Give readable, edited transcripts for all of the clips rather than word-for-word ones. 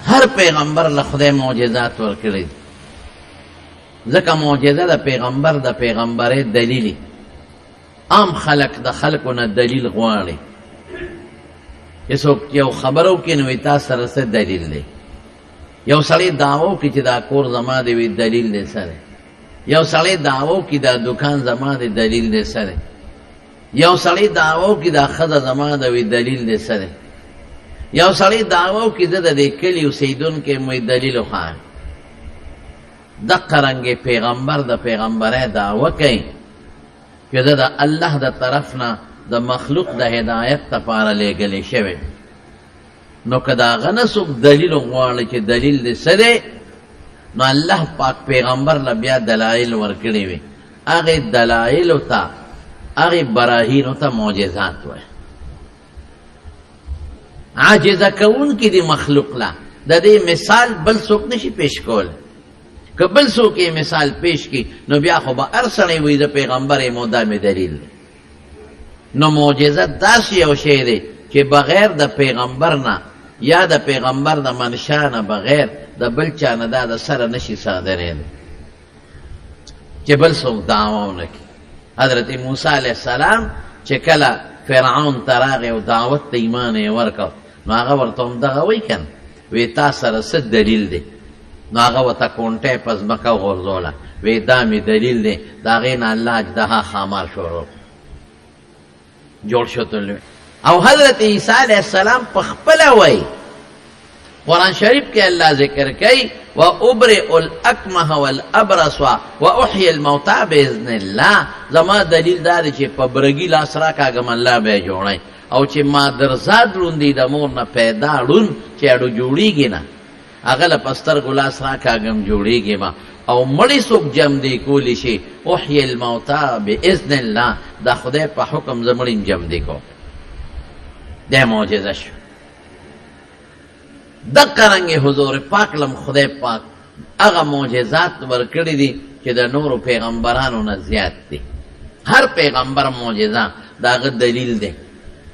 هر پیغمبر له خدای معجزات ورکړي ځکه معجزه د پیغمبر د پیغمبرۍ دلیلی عام خلق د خلقو نه دلیل غواړي چې څوک یو خبرو کې نو تا سره څه دلیل دی یو سړی دعوو کې چې دا کور زما دی وی دلیل دی سره یو سړی دعوو کې دا دکان زما دی دلیل دی سره یو سړی دعوو کې دا ښځه زما دی وی دلیل دی سره یو سړی دعوو کې د دې کلي اوسیدونکي مې دلیل وښایي دقه رنګې پیغمبر د پیغمبرۍ دعوه کوي چې د الله د طرف نه د مخلوق د هدایت لپاره لېږلی شوی نو که د هغه نه څوک دلیل غواړي چې دلیل دې څه دی نو الله پاک پیغمبر له بیا دلایل ورکړي وي هغې دلایلو ته هغې براهینو ته معجزات وایي عاجزه کوونکي دي مخلوق له د دې مثال بل څوک نشي پیش کولی که بل څوک یې مثال پیش کی نو بیا خو به هر سړی وایي د پیغمبر دا مې دلیل دی نو معجزه داسې یو شی دی چې بغیر د پیغمبر نه یا د پیغمبر د منشا نه بغیر د بل چا نه دا د سره نشي صادرېدی چې بل څوک دعوه ونه کړي حضرت موسی علیه السلام چې کله فرعون ته راغی او دعوت ته ایمان یې ورکړ نو هغه ورته همدغه وایي که نه وی تا سره څه دلیل دی نو هغه ورته کونټۍ په ځمکه وغورځوله وی دا مې دلیل دی د هغې نه الله اجدها خامار شروع جوړ شو او حضرت عیسی علیہ السلام پخپله وی قرآن شریف کې الله ذکر کوي و ابرئ الاکمه والابرص و احیی الموتى باذن الله زما دلیل دا دی چې په برګي لاس راکاږم الله به یې جوړی او چې ما درزاد ړوندي د مور نه پیدا ړوند چې اډو جوړیږي نه هغه له په سترګو لاس راکاږم جوړیږي ما او مړی څوک جم دی کولی شي احیی الموتى باذن الله د خدای په حکم زه مړی جم دی کو دا معجزه شو دقه رنګې حضور پاک لم خدای پاک هغه معجزات ورکړي دي چې د نورو پیغمبرانو نه زیات دي هر پیغمبر معجزه د هغه دلیل دی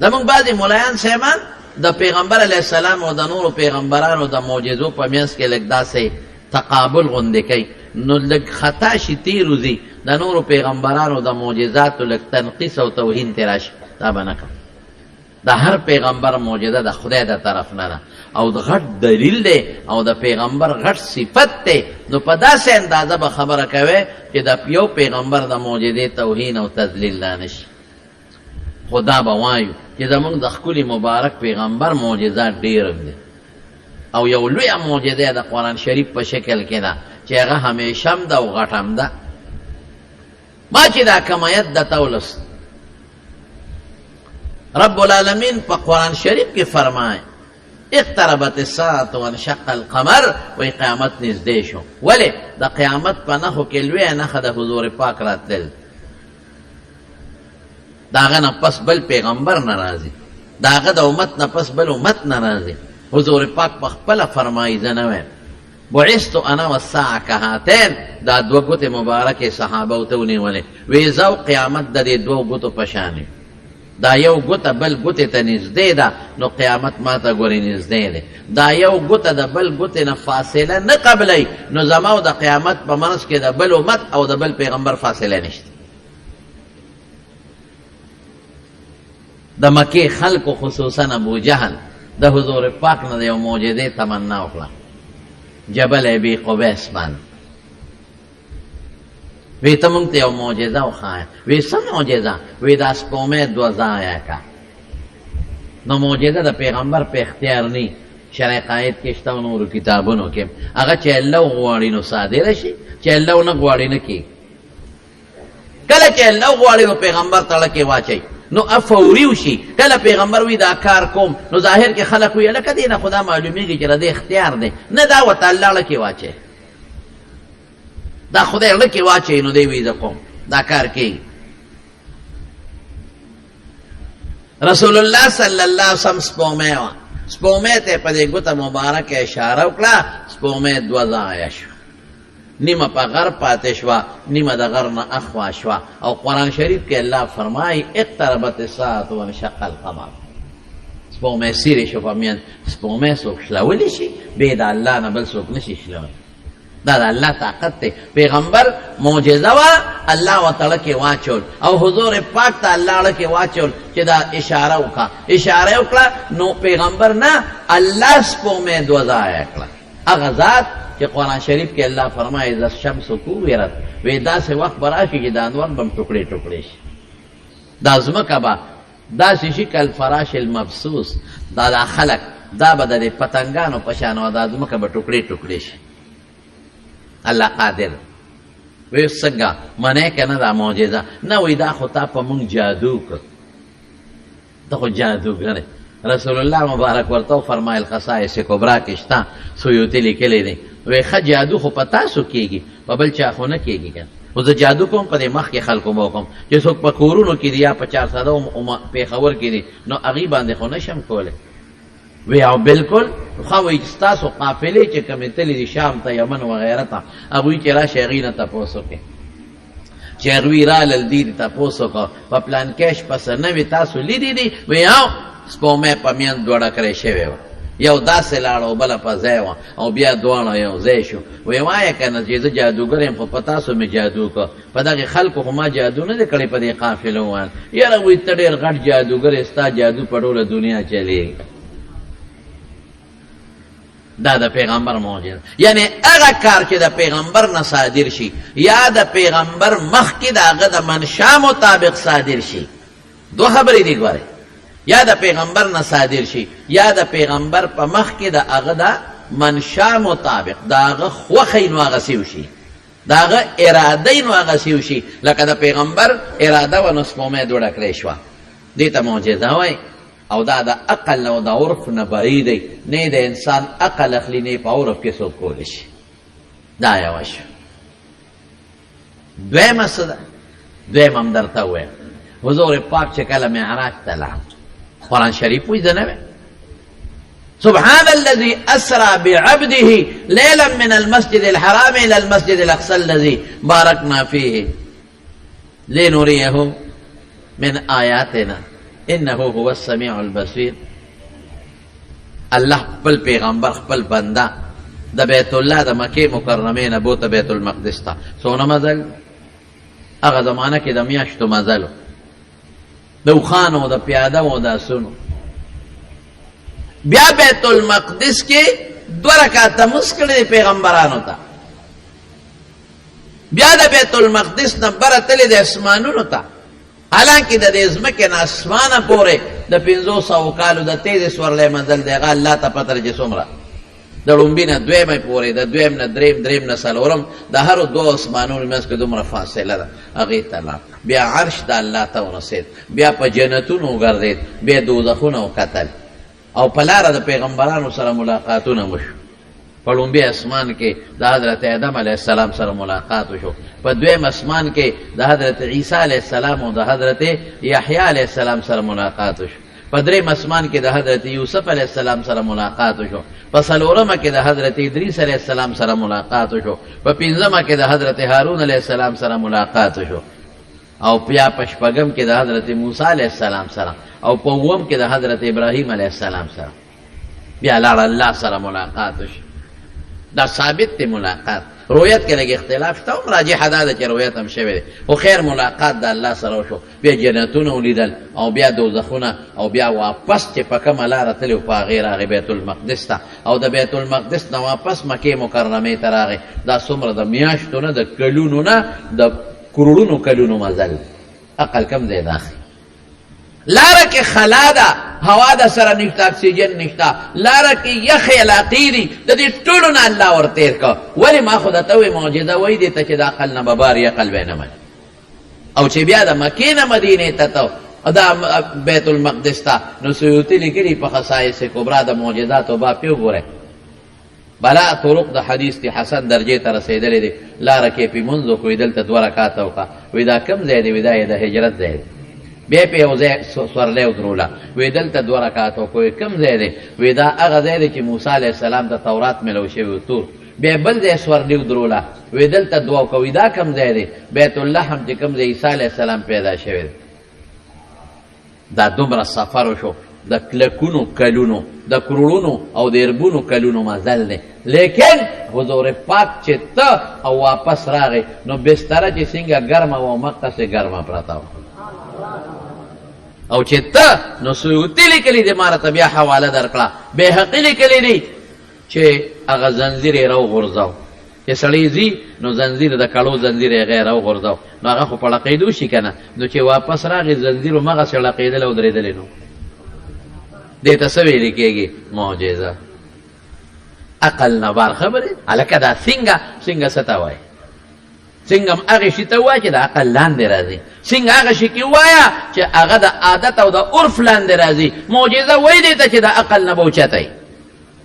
زموږ بعضې ملایان صاحبان د پیغمبر علیه السلام او د نورو پیغمبرانو د معجزو په منځ کې لږ داسې تقابل غوندې کوي نو لږ خطا شي تېر وځي د نورو پیغمبرانو د معجزاتو لږ تنقیص او توهین ترې راشي دا به نه کوم د هر پیغمبر معجزه د خدای د طرف نه ده او د غټ دلیل دی او د پیغمبر غټ صفت دی نو په داسې اندازه به خبره کوي چې د یو پیغمبر د معجزې توهین او تذلیل لا نشي خدا به وایو چې زموږ د ښکلي مبارک پیغمبر معجزات ډېر دي او یو لویه معجزه د قرآن شریف په شکل کې ده چې هغه همیشه هم ده او غټ هم ده ما چې دا کم آیت درته ولست رب العالمین په قرآن شریف کې فرمایي اقتربت الساعة وانشق القمر وی قیامت نزدې شو ولې د قیامت په نښو کې لویه نښه د حضور پاک راتلل د هغه نه پس بل پیغمبر نه راځي د هغه د امت نه پس بل امت نه راځي حضور پاک په خپله فرمایي زه نه وایم بعثت انا والساعة کهاتین دا دوه ګوتې مبارکې صحابه ورته ونیولې وی زه او قیامت د دې دوو ګوتو په شان یم دا یو ګوته بل ګوتې ته نږدې ده نو قیامت ما ته ګورې نږدې دی دا یو ګوته د بل ګوتې نه فاصله نه قبلوي نو زما او د قیامت په منځ کې د بل امت او د بل پیغمبر فاصله نشته د مکې خلکو خصوصا ابو جهل د حضور پاک نه د یو معجزې تمنا وکړه جبل ابي قبیس باندې وی ته مونږ ته یو معجزه وښایه وی څه معجزه وی دا سپومې دوه ځایه کا نو معجزه د پیغمبر په اختیار نه شرع قاید کې شته نورو کتابونو کې هغه چې الله غواړي نو صادره شي چې الله نه غواړي نه کی کله چې الله غواړي نو پیغمبر تړه کې واچي نو افوري وشي کله پیغمبر وی دا کار کوم نو ظاهر کې خلک وی لکه دې نه خدا معلومیږي چې د اختیار دی نه دا وته الله لکه واچي دا خدای لکه واچي نو دی وی زه کوم دا کار کوي رسول الله صلی الله علیه وسلم سپومې ته په دې ګوته مبارکه اشاره وکړه سپومې دوه ځایه شو نیمه په غر پاتې شوه نیمه د غر نه اخوا شوه او قرآن شریف کې الله فرمایي اقتربت الساعة وانشق القمر سپومې سیرې شو په میان سپومې څوک شلولی شي بې د الله نه بل څوک نشي شلولی دا د الله طاقت دی پیغمبر معجزه وه الله ورته کې واچول او حضور پاک ته الله کې واچول چې دا اشاره وکړه اشاره وکړه نو پیغمبر نه الله سپومې دوه ځایه کړه هغه ذات چې قرآن شریف کې الله فرمایي اذا الشمس کوورت وی داسې وخت به راشي چې د انور به ټوکړې ټوکړې شي دا ځمکه به داسې شي کالفراش المبثوث دا خلک دا به د پتنګانو په شان وه دا ځمکه به ټوکړې ټوکړې شي الله قادر وی څنګه منې که نه دا معجزه نه وی دا خو تا په مونږ جادو کړ ته خو جادوګر رسول الله مبارک ورته فرمایل خصائص کبرا کې شته سیوطي لیکلی دی وی ښه جادو خو په تاسو کېږي په بل چا خو نه کېږي که خو زه جادو کوم په دې مخکې خلکو به وکړم چې څوک په کورونو کې دي یا په چارسده پېښور کې دي نو هغې باندې خو نشم کولی وی او بالکل خو وایي چې ستاسو قافلې چې کومې تللې دي شام ته یمن وغیره ته هغوی چې راشي هغوی نه تپوس وکړي چې هغوی رالل دي دې تپوس وکړه په پلانکېش پسې نوې تاسو لیدي دي وی او سپومې په میان دوړه کړی شوې وه یو داسې لاړه او بله په ځای وه او بیا دواړه یو ځای شو وی وایه که نه چې زه جادوګر یم خو په تاسو مې جادو کړه په دغې خلکو خو ما جادو نه دی کړی په دې قافلو ویل یاره وایي ته ډېر غټ جادوګر یې ستا جادو په ټوله دنیا چلېږي دا د پیغمبر معجزه یعنی هغه کار چې د پیغمبر نه صادر شي یا د پیغمبر مخکې د هغه د منشا مطابق صادر شي دو خبرې دي ګورئ یا د پیغمبر نه صادر شي یا د پیغمبر په مخکې د هغه د منشا مطابق د هغه خوښۍ نو هغه سیو شي د هغه ارادې نو هغه سیو شي لکه د پیغمبر اراده و نو سپومې دوړه کړې شوه دې ته معجزه وایي او دا د عقل او د عرف نه بری دی نه د انسان عقل اخلي نه په عرف کې څوک کولی شي دا یوه شو دویمه څه ده دویم هم درته ووایم حضور پاک چې کله معراج ته لاړ قرآن شریف وایي زه نه ویم سبحان الذي أسرى بعبده ليلا من المسجد الحرام إلى المسجد الأقصى الذي باركنا فيه لنريه من آياتنا انه هو السميع البصير الله خپل پیغمبر خپل بنده د بیت الله د مکې مکرمې نه بوته بیت المقدس ته څونه مزل هغه زمانه کې د میاشتو مزل د اوښانو د پیاده و د اسونو بیا بیت المقدس کې دوه رکعته مونځ کړی پیغمبرانو ته بیا د بیت المقدس نه بره تللی د اسمانونو ته حالانکه د دې ځمکې نه اسمانه پورې د 500 کالو د تیز سورلی منزل دی هغه الله ته پته چې څومره د لومبي نه دویمه پورې د دویم نه دریم دریم نه څلورم د هرو دوه اسمانونو منځ کې دومره فاصله ده هغې ته لاړ بیا عرش د الله ته ورسېد بیا په جنتونو وګرځېد بیا دوزخونه وکتل او په لاره د پیغمبرانو سره ملاقاتونه وشو په لومبي اسمان کې د حضرت آدم علیه السلام سره ملاقات وشو په دویم اسمان کې د حضرت عیسی علیه السلام او د حضرت یحیی علیه السلام سره ملاقات وشو په دریم اسمان کې د حضرت یوسف علیه السلام سره ملاقات وشو په څلورمه کې د حضرت ادریس علیه السلام سره ملاقات وشو په پنځمه کې د حضرت هارون علیه السلام سره ملاقات وشو او بیا په شپږم کې د حضرت موسی علیه السلام سره او په اووم کې د حضرت ابراهیم علیه السلام سره بیا لاړ الله سره ملاقات وشو دا ثابت دی ملاقات رویت کې لږ اختلاف شته هم راجح دا ده چې رویت هم شوی دی خو خیر ملاقات د الله سره وشو بیا جنتونه ولیدل او بیا دوزخونه او بیا واپس چې په کومه لاره تللی په هغې راغی بیت المقدس ته او د بیت المقدس نه واپس مکې مکرمې ته راغی دا څومره د میاشتو نه د کلونو نه د کروڑونو کلونو مزل عقل کم دی داخل لاره کې خلا ده هوا د سره نشته اکسیجن نشته لاره کې یخې علاقې دي د دې ټولو نه الله ورتېر کړه ولې ما خو درته وایي معجزه وایي دې ته چې د عقل نه به باري عقل به نه مني او چې بیا د مکې نه مدینې ته ته دا بیت المقدس ته نو سیوطي لیکلي په خصایص کبرا د معجزاتو باب کې وګورئ بلا طرق د حدیث دی حسن درجه ته رسېدلی دی لاره کې پې مونځ وکړو دلته 2 رکعاته وکړه وایي دا کوم ځای دی وایي دا یې د هجرت ځای دی بیا په یو ځای سورلی ودروله وایي دلته 2 رکعاته وکړو کوم ځای دی وایي دا هغه ځای دی چې موسی علیه السلام ته تورات میلو شوی و تور بیا بل ځای سورلی ودروله وایي دلته 2 وکړو دا کوم ځای دی بیت الله هم چې کوم ځای عیسی علیه السلام پیدا شوی دی دا دومره سفر وشو د کلکونو کلونو د کروڑونو او د اربونو کلونو مزل دی، لیکن حضور پاک چې ته او واپس راغی نو بستره چې څنګه ګرمه و مقصې ګرمه پرته وه، او چې ته نو سیوطي لیکلي دي، ما راته بیا حواله درکړه، بیهقي لیکلي دي چې هغه زنځیر یې راوغورځاو، چې سړی ځي نو زنځیر د کړو زنځیر یې غیر راوغورځاو، نو هغه خو په لقېدو شي که نه، نو چې واپس راغی زنځیر همغسې لقېدلی او درېدلی نو دې ته څه ویلې کېږي؟ معجزه. عقل نه بار خبرې هلکه دا څنګه څه ته وایي؟ څنګه هم هغې شي ته ووایه چې د عقل لاندې راځي، څنګه هغه شي کې ووایه چې هغه د عادت او د عرف لاندې راځي. معجزه وایي دې ته چې د عقل نه به اوچتی،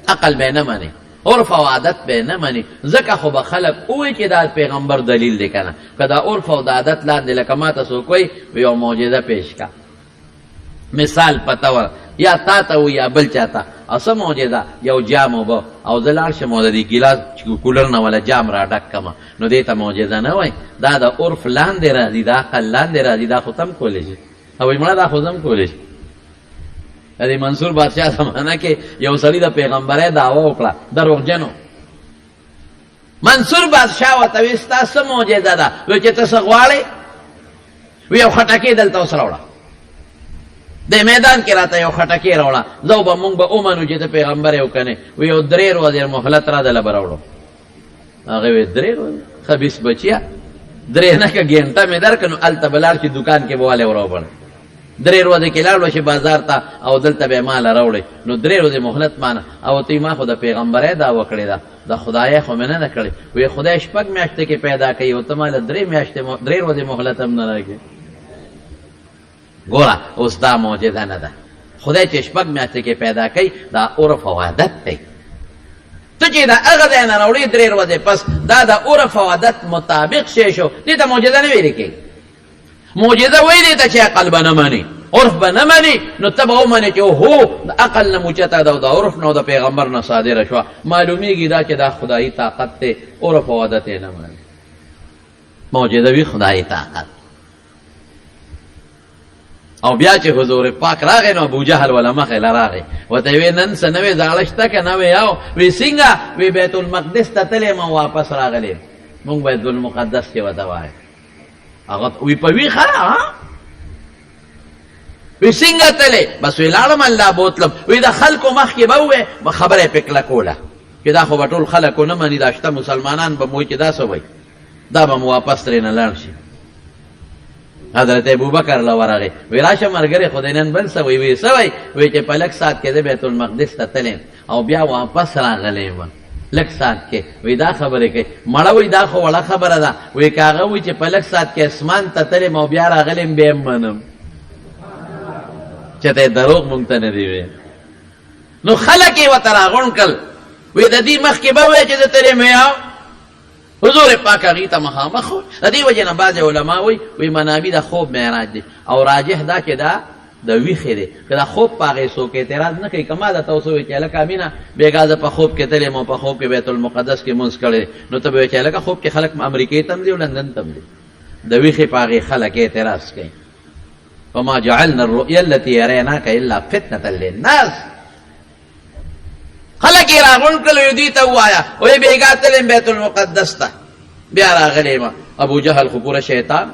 عقل به یې نه مني، عرف او عادت به یې نه مني، ځکه خو به خلک ووایي چې دا پیغمبر دلیل دی که نه، که د عرف او د عادت لاندې لکه ما ته څوک وایي یو معجزه پیش کا، مثال پته ور یا تا ته و یا بل چاته او څه معجزه یو جام اوبه او زه لاړ شم او د دې ګیلاس کولر نه ولا جام را ډک کړمه، نو دې ته معجزه نه وایي، دا د عرف لاندې راځي، د عقل لاندې راځي، دا خو ته هم کولی شي. او وایي مړه دا خو زه هم کولی شي. د منصور بادشاه زمانه کې یو سړي د پیغمبرۍ دعوه وکړه، دروغجنو. منصور بادشاه ورته وایي ستا څه معجزه ده؟ وایي چې ته څه غواړې؟ وایي یو خټکۍ دلته اوس راوړه، د میدان کې راته یو خټکۍ راوړه، زه به مونږ به ومنو چې ته پیغمبر یې او که نه. وایي یو 3 ورځې مهلت را دله به راوړو. هغه وایي 3 ورځې؟ خبیث بچیا 3 نه که ګینټه مې درکړه نو هلته به لاړ شي دکان کې به والی وراوبړ، 3 ورځې کې لاړ شي بازار ته او دلته به یې ماله راوړې، نو 3 ورځې مهلت مانه. او ته ما خو د پیغمبرۍ دعوه کړې ده، د خدایۍ خو مې نه ده کړې. وایي خدای 6 میاشتې کې پیدا کوي او ته ماله 3 ورځې مهلت هم نه راکړې. ګوره اوس دا معجزه نه ده، خدای چې 6 میاشتې کې پیدا کوي دا عرف او عادت دی. ته چې د هغه ځای نه راوړې 3 ورځې پس دا د عرف او عادت مطابق شی شو، دې ته معجزه نه ویلې کېږي. معجزه وایي دې ته چې عقل به نه مني، عرف به نه مني، نو ته به ومنې چې هو د عقل نه موچته ده او د عرف نه او د پیغمبر نه صادره شوه. معلومیږي دا چې دا خدایي طاقت دی، عرف او عادت یې نه مني. معجزوي خدایي طاقت. او بیا چې حضور پاک راغی نو ابو جهل ولا مخې له راغی، ورته وی نن څه نوې زاړه شته که نه وی یو؟ وی څنګه؟ وی بیت المقدس ته تللی ما واپس راغلی، مونږ بیت المقدس کې ورته وایو. هغه وی په ویښه وی څنګه تللی؟ بس وی لاړم الله بوتلم. وی د خلکو مخکې به ووایې خبره یې پې کلکوله چې دا خو به ټول خلک ونه مني، دا شته مسلمانان به مو وایي چې دا څه وایي، دا به مو واپس ترېنه لاړ شي. حضرت ابوبکر له ورغی، وی راشه ملګری خو دې نن بل څه وایي؟ وی څه وایي؟ وی چې په لږ ساعت کې د بیت المقدس ته تلیم او بیا واپس راغلی یم لږ ساعت کې. وی دا خبرې کوي مړه، وی دا خو وړه خبره ده. وی که هغه وایي چې په لږ ساعت کې اسمان ته تلیم او بیا راغلیم بیا هم منم، چې ته دروغ مونږ ته نه دی وی. نو خلک یې ورته راغونډ کړل، وی د دې مخکې به وایې چې زه تلیم یا حضور پاک هغې ته مخامخ و. د دې وجې نه بعضې علما وایي منابي د خوب معراج دی، او راجح دا چې دا د ویښې دی، که د خوب په هغې څوک اعتراض نه کوي. که ما درته اوس ووایي چې هلکه امینه بېګا زه په خوب کې تللی یم او په خوب کې بیت المقدس کې مونځ کړی دی، نو ته به وایې چې هلکه خوب کې خلک امریکې ته هم ځي او لندن ته هم ځي، د ویښې په هغې خلک اعتراض کوي. وما جعلنا الرؤيا التي يريناك الا فتنه للناس. خلک یې راغونډ کړل، دوی ته ووایه وایي بېګا تلم بیت المقدس ته، بیا راغلی یم. ابو جهل خو پوره شیطان،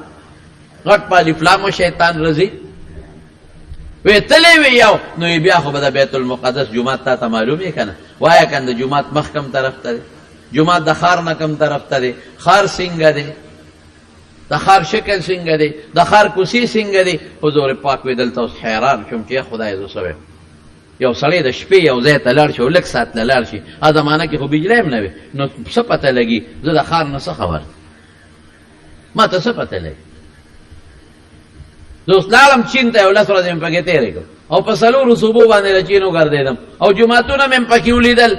غټ پالي فلامو شیطان رضی. وی تللی وی یو، نو بیا خو به د بیت المقدس جومات تا ته معلوم یې که نه؟ وایه که د جومات مخ کم طرف ته دی، جومات د ښار نه کم طرف ته دی، ښار څنګه دی، د ښار شکل څنګه دی، د ښار کوڅې څنګه دی. حضور پاک وی دلته اوس حیران شوم چې خدای زه څه وایم. یو سړی د شپې یو ځای ته لاړ شي او لږ ساعت له لاړ شي، هغه زمانه کې خو بجلی هم نه وي، نو څه پته لګي زه د ښار نه څه خبر، ما ته څه پته لګي. زه اوس لاړم چین ته، یو 10 ورځې مې پکې تېرې کړم او په 4 صوبو باندې له چین وګرځېدم او جوماتونه مې پکې ولیدل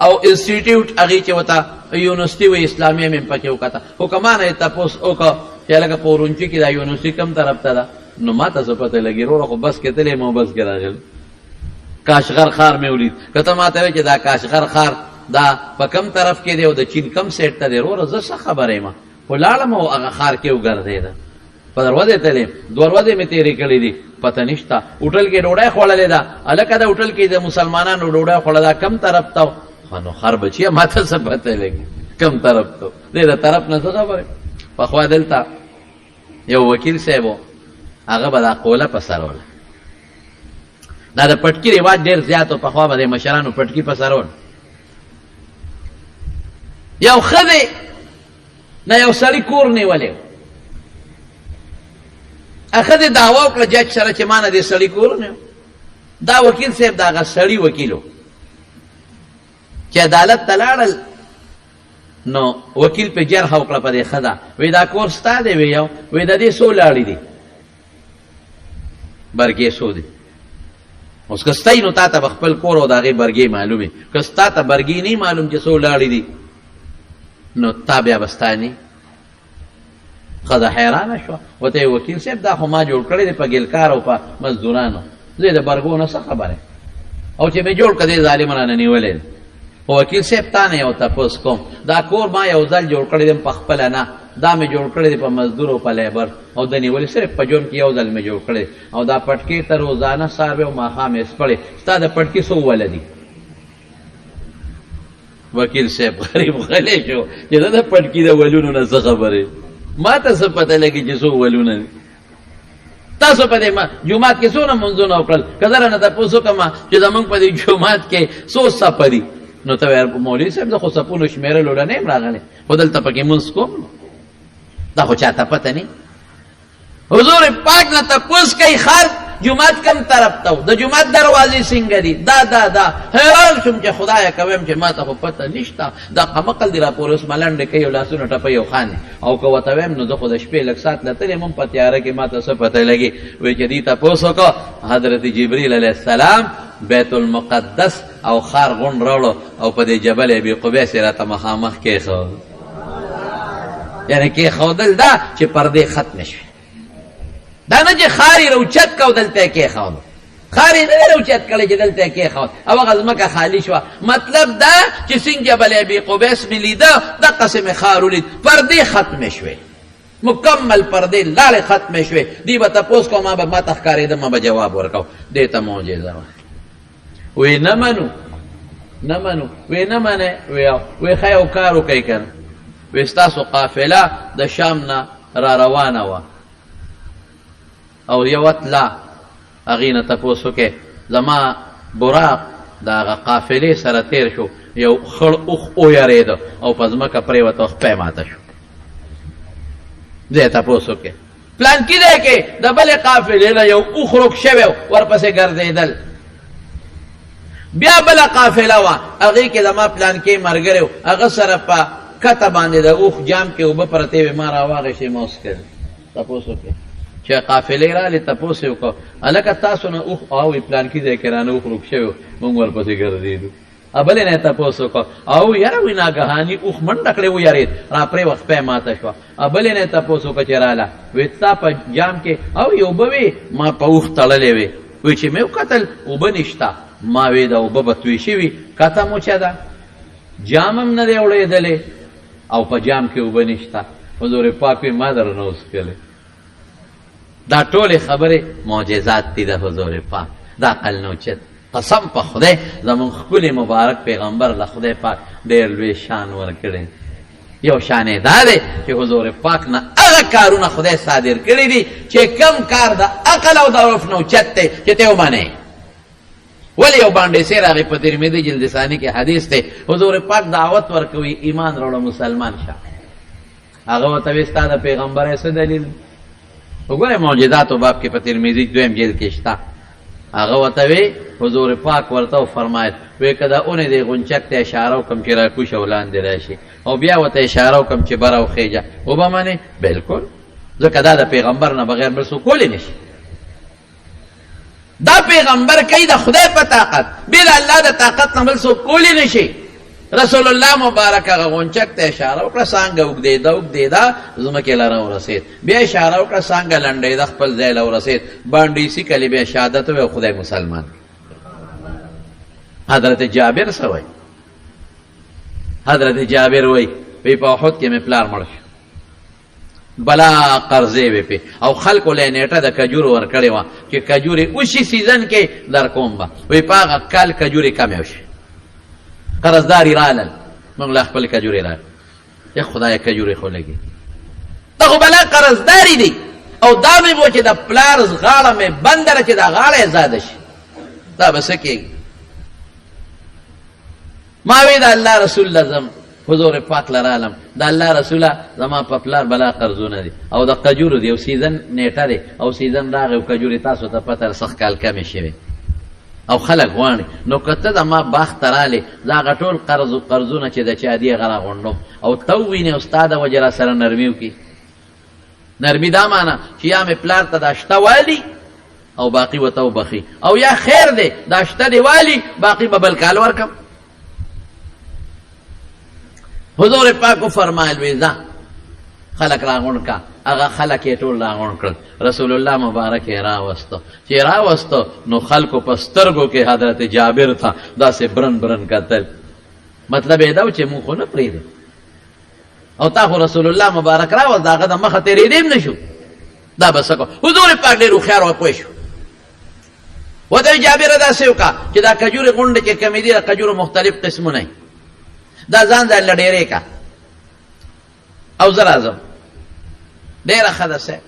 او انسټیټیوټ هغې چې ورته یونیورسټي وایي اسلامیه مې پکې وکته. خو که ما نه یې تپوس وکړه چې هلکه په اورونچي کې دا یونیورسټي کوم طرف ته ده، نو ما ته څه پته لګي. وروره خو بس کې تللی یم او بس کې راغلم. کاشغر خار مې ولید، که ته ما ته وایې چې دا کاشغر خار دا په کم طرف کې دی او د چین کم سیټ ته دی، وروره زه څه خبره یم، خو لاړم او هغه خار کې وګرځېدم. په دروازه تلې دروازه مې تیرې کړې دي پته نشته هوټل کې ډوډۍ خوړلې ده الکه دا هوټل کې د مسلمانانو ډوډۍ خوړل دا کم طرف ته نو خر بچیا ماته څه پته لګي کم طرف ته دې دا طرف نه څه خبره په خوا دلته یو وکیل صاحب هغه به دا قوله په سرول دا د پټکی رواج ډیر زیات او په خوا به د مشرانو پټکی په سرول یو خدای نه یو سړی کور نیولې اخذ دعوا وکړه جج سره چې ما نه دې سړی کور نه دا وکیل صاحب دا هغه سړی وکیلو چې عدالت ته لاړل نو وکیل په جرح وکړه په دې ښځه وی دا کور ستا دی وی د دې څو لاړې دي برګې څو دي اوس که ستی نو تا ته به خپل کور او د هغې برګې معلومې که ستا ته برګې نه معلوم چې څو لاړې دي نو تا بیا به ستا نه ښځه حیرانه شوه ورته یې وکیل صاحب دا خو ما جوړ کړی دی په ګلکار او په مزدورانو زه د برګو نه څه خبره او چې مې جوړ کړه دې ظالم رانه نیولی خو وکیل صاحب تا نه یو تپوس کوم دا کور ما یو ځل جوړ کړی دی په خپله نه دا مې جوړ کړی دی په مزدور او په لیبر او د نیولې صرف په ژوند کې یو ځل مې جوړ کړی او دا پټکې ته روزانه سهار او ماښام یې سپړې ستا د پټکې څو ولدي وکیل صاحب غریب غلی شو چې دا د پټکي د ولونو نه څه خبرې ما ته څه پته لګي چې څو ولونه دي تاسو په دې جومات کې څونه منځونه وکړل که زه رانه تپوس وکړم چې زمونږ په دې جومات کې څو صفه دي نو ته وایې مولوي صاحب زه خو صفونو شمېرلو له نه یم راغلی خو دلته پکې مونځ کوم دا خو چاته پته نه حضور پاک نه تپوس کوي خر جومات کم طرف ته د جومات دروازې څنګه دي دا حیران شوم چې خدایه کوم چې ما ته خو پته نشته دا قمقل دی راپورې اوس ملنډې کوي او لاسونه ټپوي او خاندي او که ورته ویم نو زه خو د شپې لږ ساعت له تلې هم په تیاره کې ما ته څه پته لګي وایي چې دې تپوس وکړه حضرت جبریل علیه السلام بیت المقدس او خار غونډ راوړو او په دې جبل ابي قبیس یې راته مخامخ کېښود یعنې کېښودل دا چې پردې ختمې شوې دا نه چې خاري روچت کو دلته یې کېښود خاري نه روچت کړی چې دلته یې کېښود او هغه ځمکه خالي شوه مطلب دا چې څنګه جبل ابي قبیس مې لیده دقسې مې خار ولید پردې ختمې شوې مکمل پردې لاړې ختمې شوې دی به تپوس کوم ما ته ښکارېده ما به جواب ورکو دې ته معجزه وه وی نه منو وی نه منې وی ښه یو کار وکئ که نه وی ستاسو قافله د شام نه را روانه وه او یو تله هغې نه تپوس وکئ زما براق د هغه قافلې سره تیر شو یو خړ اوښ ویرېده او په ځمکه پرېوته او خپی ماته شو دی تپوس وکئ پلانکي دی کې د بلې قافلې نه یو اوښ روک شوی ورپسې ګرځېدل بیا بله قافله وه هغې کې زما پلانکي ملګری و هغه سره په کته باندې د اوښ جام کې اوبه پرتې وې ما راواغېشې ما اوس کړې تپوس وکړې چې قافلې رالې تپوس یې وکړو هلکه تاسو نه اوښ او پلانکي ځای کې رانه اوښ روک شوی و مونږ ورپسې ګرځېدو بلې نه تپوس وکړو او یاره وایي ناګهاني اوښ منډه کړې ویرېد را پرې وه خپی ماته شوه بلې نه تپوس وکړه چې راله وایي ستا په جام کې او یې اوبه وې ما په اوښ تړلې وې وایي چې مې وکتل اوبه نشته ما وی دا اوبه به توی شوي کته موچه ده جام هم نه دی وړېدلی او په جام کې اوبه نشته حضور پاک وی ما درنه وڅښلې دا ټولې خبرې معجزات دي د حضور پاک دا عقل نه اوچت قسم په خدای زمونږ ښکلي مبارک پیغمبر له خدای پاک ډېر لوی شان ورکړی یو شان یې دا دی چې حضور پاک نه هغه کارونه خدای صادر کړي دي چې کم کار د عقل او د عرف نه اوچت دی چې ته ومنې ولی یو باندې سیر هغې په ترمذي جلد ثاني کې حدیث دی حضور پاک دعوت ورکوي ایمان راوړه مسلمان شه هغه ورته وایي ستا د پیغمبر څه دلیل وګورئ معجزاتو باب کې په ترمذي دویم جلد کې شته هغه ورته وایي حضور پاک ورته وفرمایل وایي که د اونې د غونچک ته اشاره وکړم چې راکوشه او لاندې راشي او بیا ورته اشاره وکړم چې بره وخیجه وبه منې بلکل ځکه دا د پیغمبر نه بغیر بل څوک کولی نشي دا پیغمبر کوي د خدای په طاقت بل الله د طاقت نه بل څوک کولی نشي رسول الله مبارک هغه غونچک ته اشاره وکړه څانګه اوږدېده ځمکې له راورسېد بیا اشاره وکړه څانګه لنډېده خپل ځای له ورسېد باندې سي کلي بیا شهادت وی خدای مسلمان حضرت جابر څه وایي حضرت جابر وایي په احد کې مې پلار مړ شو بلا قرضې وې پې او خلکو له نیټه د کجورو ورکړې وه چې کجورې وشي سیزن کې در کوم به وایي په هغه کال کجورې کمې وشي قرضداري رالل موږ لا خپل کجورې راغلې یا خدایه کجورې خو لګي ته خو بلا قرضداري دی او دا مې و چې د پلار غاړه مې بنده ده چې دا غاړه یې زاده شي دا به څه کېږي ما وی د الله رسول لازم حضور پاک لرالم د الله رسوله زما په پلار بلا قرضونه دي او د کجورو دی او سیزن نیټه دی او سیزن راغی او کجورې تاسو ته پته سخت کال کمې شوې او خلک غواړي نو که ته د ما باغ ته رالې دا هغه ټول قرضونه چې د چا دي هغه راغونډوم او ته ووینې او ستا د وجې را سره نرمي وکړي نرمي دا معنا چې یا مې پلار ته دا شته والي او باقي ورته وبخي او یا خیر دی دا شته دی والي باقي به بل کال ورکم حضور پاکو فرمایل وی ځه خلک راغونډ کا هغه خلک یې ټول راغونډ کړل رسول الله مبارک یې راوستو چې راوستو نو خلکو په سترګو کې حضرت جابر تھا داسې برن برن کتل مطلب یې دا و چې مونږ خو نه پرېږدو او تا خو رسول الله مبارک راوست د هغه د مخه تېرېدی هم نه شو دا به څه کو حضور پاک ډېر هوښیار و پوه شو وته جابره داسې وکړه چې دا کجورې غونډې چې کمې دي د کجورو مختلف قسمونه دا ځان ځان له ډېرې کا او زه راځم ډېره ښه ده صاحب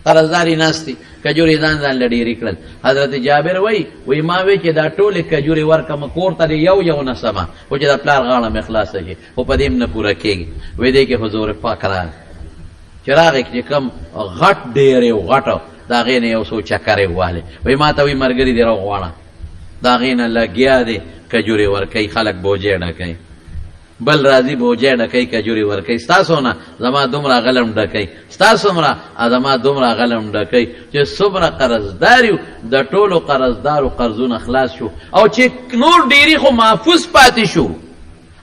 قرضداري ناست دي کجورې ځان ځان له ډېرې کړل حضرت جابر وایي ما وی چې دا ټولې کجورې ورکړم کور ته یو نه سمه خو چې د پلار غاړه مې خلاصه شي خو په دې هم نه پوره کېږي وایي دی کې حضور پاک راغی چې راغی چې کوم غټ ډېرې و غټه د هغې نه یو څو چکرې ووهلې وایي ما ته وایي ملګري دې راوغواړه د هغې نه لګیا دی کجورې ورکوي خلک بوجې ډکوي بل راځي بوجې ډکوي کجورې ورکوي ستاسو نه زما دومره غلم ډکوي ستاسو څومره زما دومره غلم ډکوي چې څومره قرضدار یو د ټولو قرضدارو قرضونه خلاص شو او چې نور ډېري خو محفوظ پاتې شو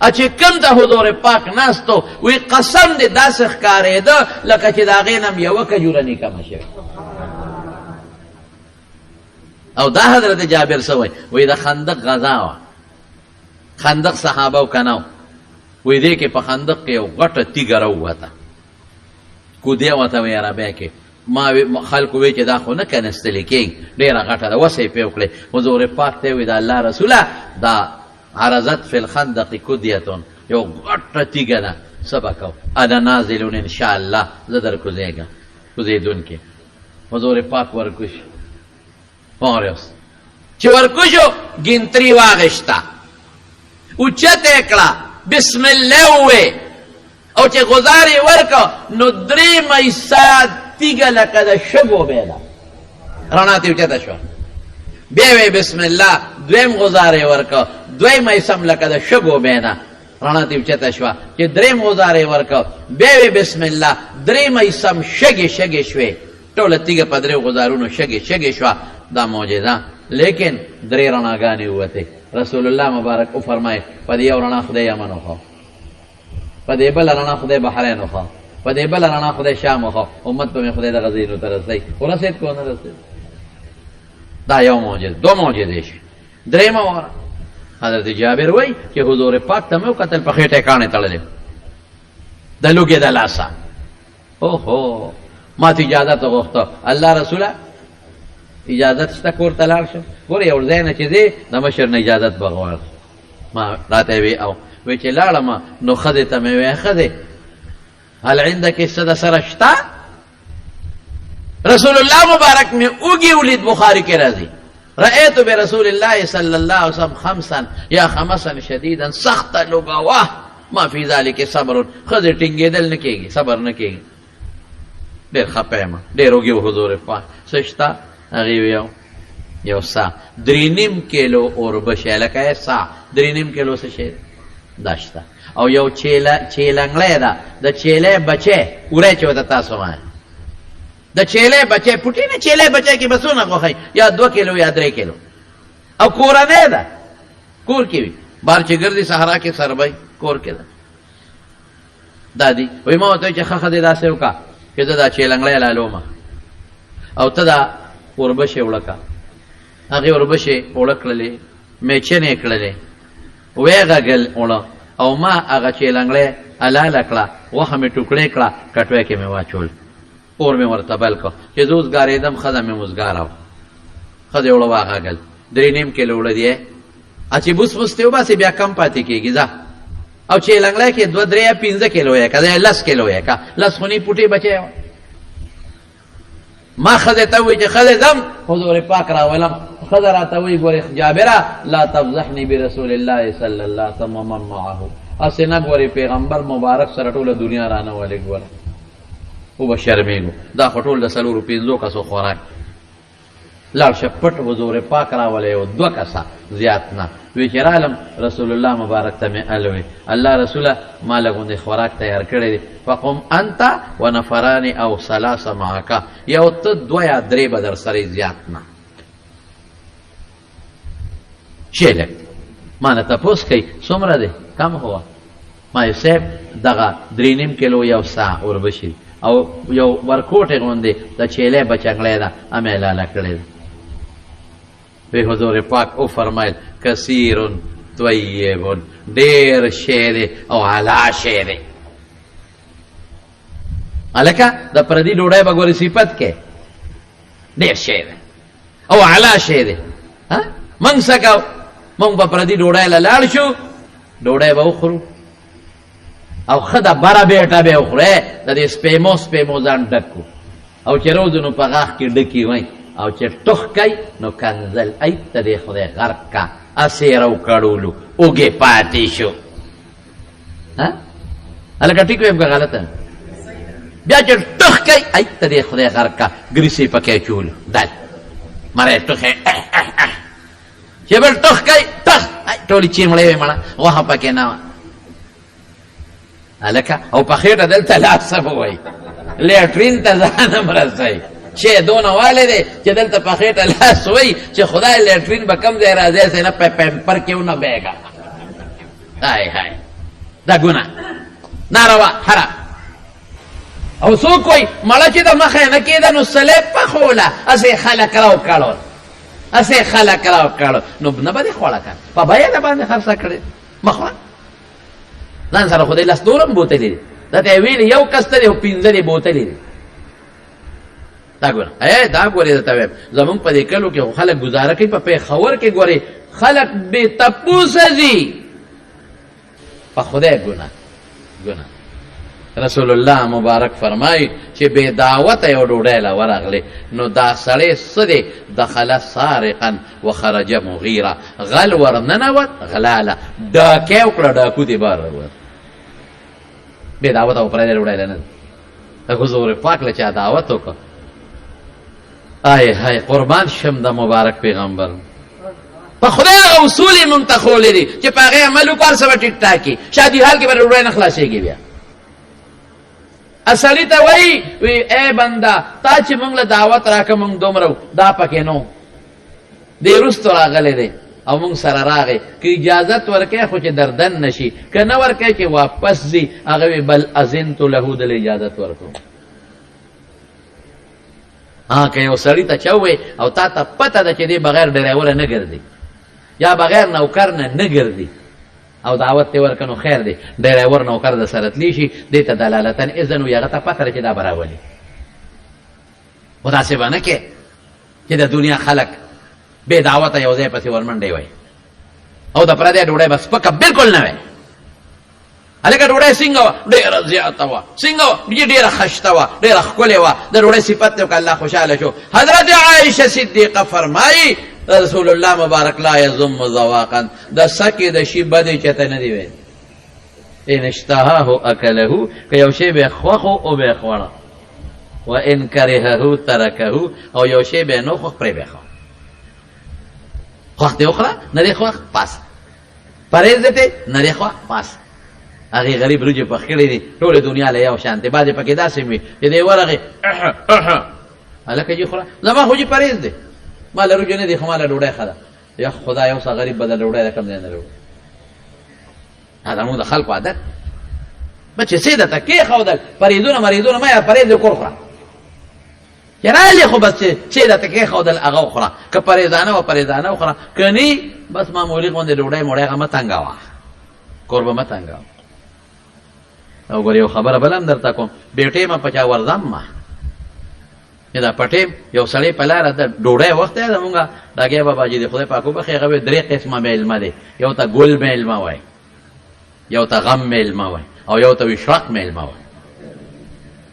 چې کوم ته حضور پاک ناستو وی قسم دې داسې ښکارېده لکه چې د هغې نه م یوه کجوره نه کمه شوې او دا حضرت جابر څه وایي د خندق غزا وه خندق صحابه و که نه وی دی کې په خندق کې یو غټه تیږه راووته کودې وته وی عربی کې ما خلکو وی چې دا خو نه کنستلی کېږي ډېره غټه ده وسه یې پې وکړې حضور پاک ته وی د الله رسوله دا عرضت فی الخندق کدیتون یو غټه تیږه ده څه به کوو انا نازلون انشاءالله زه در کوزېږم کوزېدونکې حضور پاک ورکوش پاریوس چې ورکوشو ګنتري واغېشته اوچته یې کړه بسم الله وې او چې غزار یې ورکړه نو درې میسه تیږه لکه د شګو بې ده رڼا ترې اوچته شوه بیا وی بسم الله دویم غزار یې ورکړه دویم میسم لکه د شګو بې ده رڼا ترې اوچته شوه چې دریم غزار یې ورکړه بیا وی بسم الله درې میسم شګې شګې شوې ټوله تیږه په درې غزارونو شګې شګې شوه دا معجزه لیکن درې رڼاګانې ووتې رسول الله مبارک او فرمای په دې یو رڼا خدای یمن وخو په دې بل رڼا خدای بحرین وخو په دې بل رڼا خدای شام وخو امت په خدای د غزینو ته رسي ورسېد کو نه رسېد دا یو معجزه دو معجزې شي درېمه وره حضرت جابر وایي چې حضور پاک ته مې وکتل په خېټه کاڼې تړلې د لوګې د لاسه اوهو ما ته اجازه غوښته الله رسوله اجازت شته کور ته لاړ شم ګوره یو ځای نه چې دی د مشر نه اجازت به غواړم ما راته وی او وی چې لاړم نو ښځې ته مې وی ښځې هل عندک څه د سره شته رسول الله مبارک مې اوږې ولید بخاري کې راځي رأيت برسول الله صلی الله علیه وسلم خمسا یا خمسا شدیدا سخته لوګه واه ما فی ذلک صبر ښځې ټینګېدل نه کېږي صبر نه کېږي ډېر خفه یم ډېر اوږې حضور پاک څه شته هغې یو سا 3.5 کیلو اوربشی لکه سا 3.5 کیلو څه شی دا شته او یو چیلنګلی ده د چیلې بچی وری چې ورته تاسو وایئ د چیلې بچی پوټي نه چیلې بچی کې به څونه غوښئ یا 2 کیلو یا 3 کیلو او کورنۍ ده کور کې وي بار چې ګرځي صحرا کې سربی کور کې ده دا دی وایي ما ورته چې ښه ښځې داسې وکړه چې زه دا چیلنګلی لالومه او ته دا اوربشې وړه هغې اوربشې اوړه کړلې میچنې یې کړلې ویې غږل اوړه او ما هغه چیلنګلی حلاله کړه وخه مې ټوکړې کړه کټوۍ کې مې واچول اور مې ورته بل کړ چې زه اوس ګارېدم ښځه مې مزګاره وه ښځه یې وړه واغږل 3.5 کیلو وړه دی چې بوس بوس ته وباسې بیا کم پاتې کېږي ځه او چې لنګلی کې 2 3 5 کیلو یې که 10 کیلو یې که 10 خونې پوټې بچی وه ما ښځې ته ووایي چې ښځې ځم حضور پاک راولم ښځه راته وایي ګورې جابره لا تفضحني برسول الله صلی الله علیه وسلم ومن معه هسې نه ګورې پیغمبر مبارک سره ټوله دنیا رانه ولې ګوره وبه شرمېږو دا خو ټول د 4-5 کسو خوراک لاړ شه پټ حضور پاک راولی و 2 کسه زیات نه وی چې رالم رسول الله مبارک ته مې الوی الله رسوله ما لږ خوراک تیار کړی دی فقم انت و نفران او 3 معک یو ته 2 یا 3 به در سره زیات نه شیلک ما نه تپوس کوي څومره دی کم هوا ما یې صاحب دغه 3.5 کیلو یو سا وربشي او یو ورکوټې غوندې د چیلې بچنګلی ده امې لاله کړې ده وی حضور پاک او فرمایل کثیر طیب ډېر شی دی او علا شی دی هلکه د پردي ډوډۍ به ګورې صفت کې ډېر شی دی او علا شی دی موږ څه کوو موږ به پردي ډوډۍ له لاړ شو ډوډۍ به وخورو او ښه د بره بیټه به یې وخورې د دې سپیمو ځان ډک کړو او چې روزو نو په غاښ کې ډکي وای او چې ټوخ کوي نو کنزل ای ته دې خدای غرق کا اسې راوکړولو اوږې پاتې شو هلکه ټیک ویم که غلطه بیا چې ټوخ کوي ای ته دې خدای غرق کا ګریسې پکې چولو دل مری ټوخې چې بل ټوخ کوي ټخ ټولې چیمړې وې مړه غوښه پکې نه وه هلکه او په خېټه دلته لاس به وایي لیټرین ته ځان هم رسوي چې دونه والی دی چې دلته په خېټه لاس وایي چې خدای لیټرین به کم ځای راځي سې نه پیمپر کې ونه بیګه های های دا ګناه ناروا حرام او څوک وایي مړه چې د مخه نه کېده نو سلیب پخوله هسې خلک راوکړل هسې خلک راوکړل نو نه به دې خوړه که په بیه د باندې خرڅه کړې مه خوړه ځان سره خدای لاس نورم بوتلې دي دا ته یې ویلې یو کس ته دی او 15 بوتلې دي دا ګوره دا ګورې درته وایم زمونږ په دې کلو کې خو خلک ګزاره کوي په پېښور کې ګورې خلک بې تپوسه ځي په خدای ګناه رسول الله مبارک فرمایي چې بې دعوته یو ډوډۍ له ورغلې نو دا سړی څه دی دخله سارقا وخرج مغیره غل ورننوت غلاله ډاکې وکړه ډاکو دې بار راووت بې دعوته و پردی ډوډۍ له نه د حضور پاک له چا دعوت وکړه آی های قربان شم د مبارک پیغمبر په خدای هغه اصول یې مونږ ته ښوولې دي چې په هغې عمل وکړه هر څه به ټیک ټاک کي شادي حال کې به ډوډۍ نه خلاصېږي بیا اصلي ته وایي وی ای بنده تا چې مونږ له دعوت راکه مونږ دومره دا پکې نو دې وروستو راغلی دی او مونږ سره راغی که اجازت ورکوې خو چې دردن نه شي که نه ورکوې چې واپس ځي هغه وی بل اذنت له دله اجازت ورکړو که یو سړي ته چا ووایې او تا ته پته ده چې دې بغیر ډریوره نه ګرځي یا بغیر نوکر نه ګرځي او دعوت ته ورکړه نو خیر دی ډریور نوکر د سره تلی شي دې ته دلالتن اذن وي هغه ته پته ده چې دا به راولي خو داسې به نه کې چې د دنیا خلک بې دعوته یو ځای پسې ورمنډې وای او د پردی ډوډۍ به سپکه بلکل نه وای هلکه ډوډۍ څنګه وه ډېره زیاته وه څنګه وه ډېره خشته وه ډېره ښکلې وه د ډوډۍ صفت دی که الله خوشحاله شو حضرت عایشه صدیقه فرمایي رسول الله مبارک لا یضم ذواقا د سکې د شي بدې چته نه دی ویل ان اشتهاه اکله که یو شی به خوښو او به خوړه و ان کرهه ترکه او یو شی به نو خوښ پرې به خو خوښ دې وخوره نه دې خوښ پاس پرهیز دې نه دې خوښ پاس هغې غریب روجې پخ کړې دي ټولې دنیا له یو شان دی بعضې پکې داسې وي چې دی ورغې هلکه جي خوره زما خو جي پرهیز دی ما له روجې نه دی خو ما له ډوډۍ ښه ده یا خدای یو څه غریب به د ډوډۍ د کم ځای نه راوړي دا زموږ د خلکو عادت بچې څه درته کېښودل پرهیزونه مریضونه مه یا پرهیز یې کور خوره چې رالې خو بس چې درته کېښودل هغه وخوره که پرهیزانه وه پرهیزانه وخوره که نی بس معمولي غوندې ډوډۍ موړۍ هغه مه تنګوه کور به مه تنګوه او ګور یو خبره بل هم درته کوم بیټې ما پچا ورځم ما دا پټې یو سړی په لاره د ډوډۍ وخت دی زمونږ ډاګیا بابا جي د خدای پاک وبخښي هغه درې قسمه میلمه دی یو ته ګل میلمه وای یو ته غم میلمه وای او یو ته وشرق میلمه وای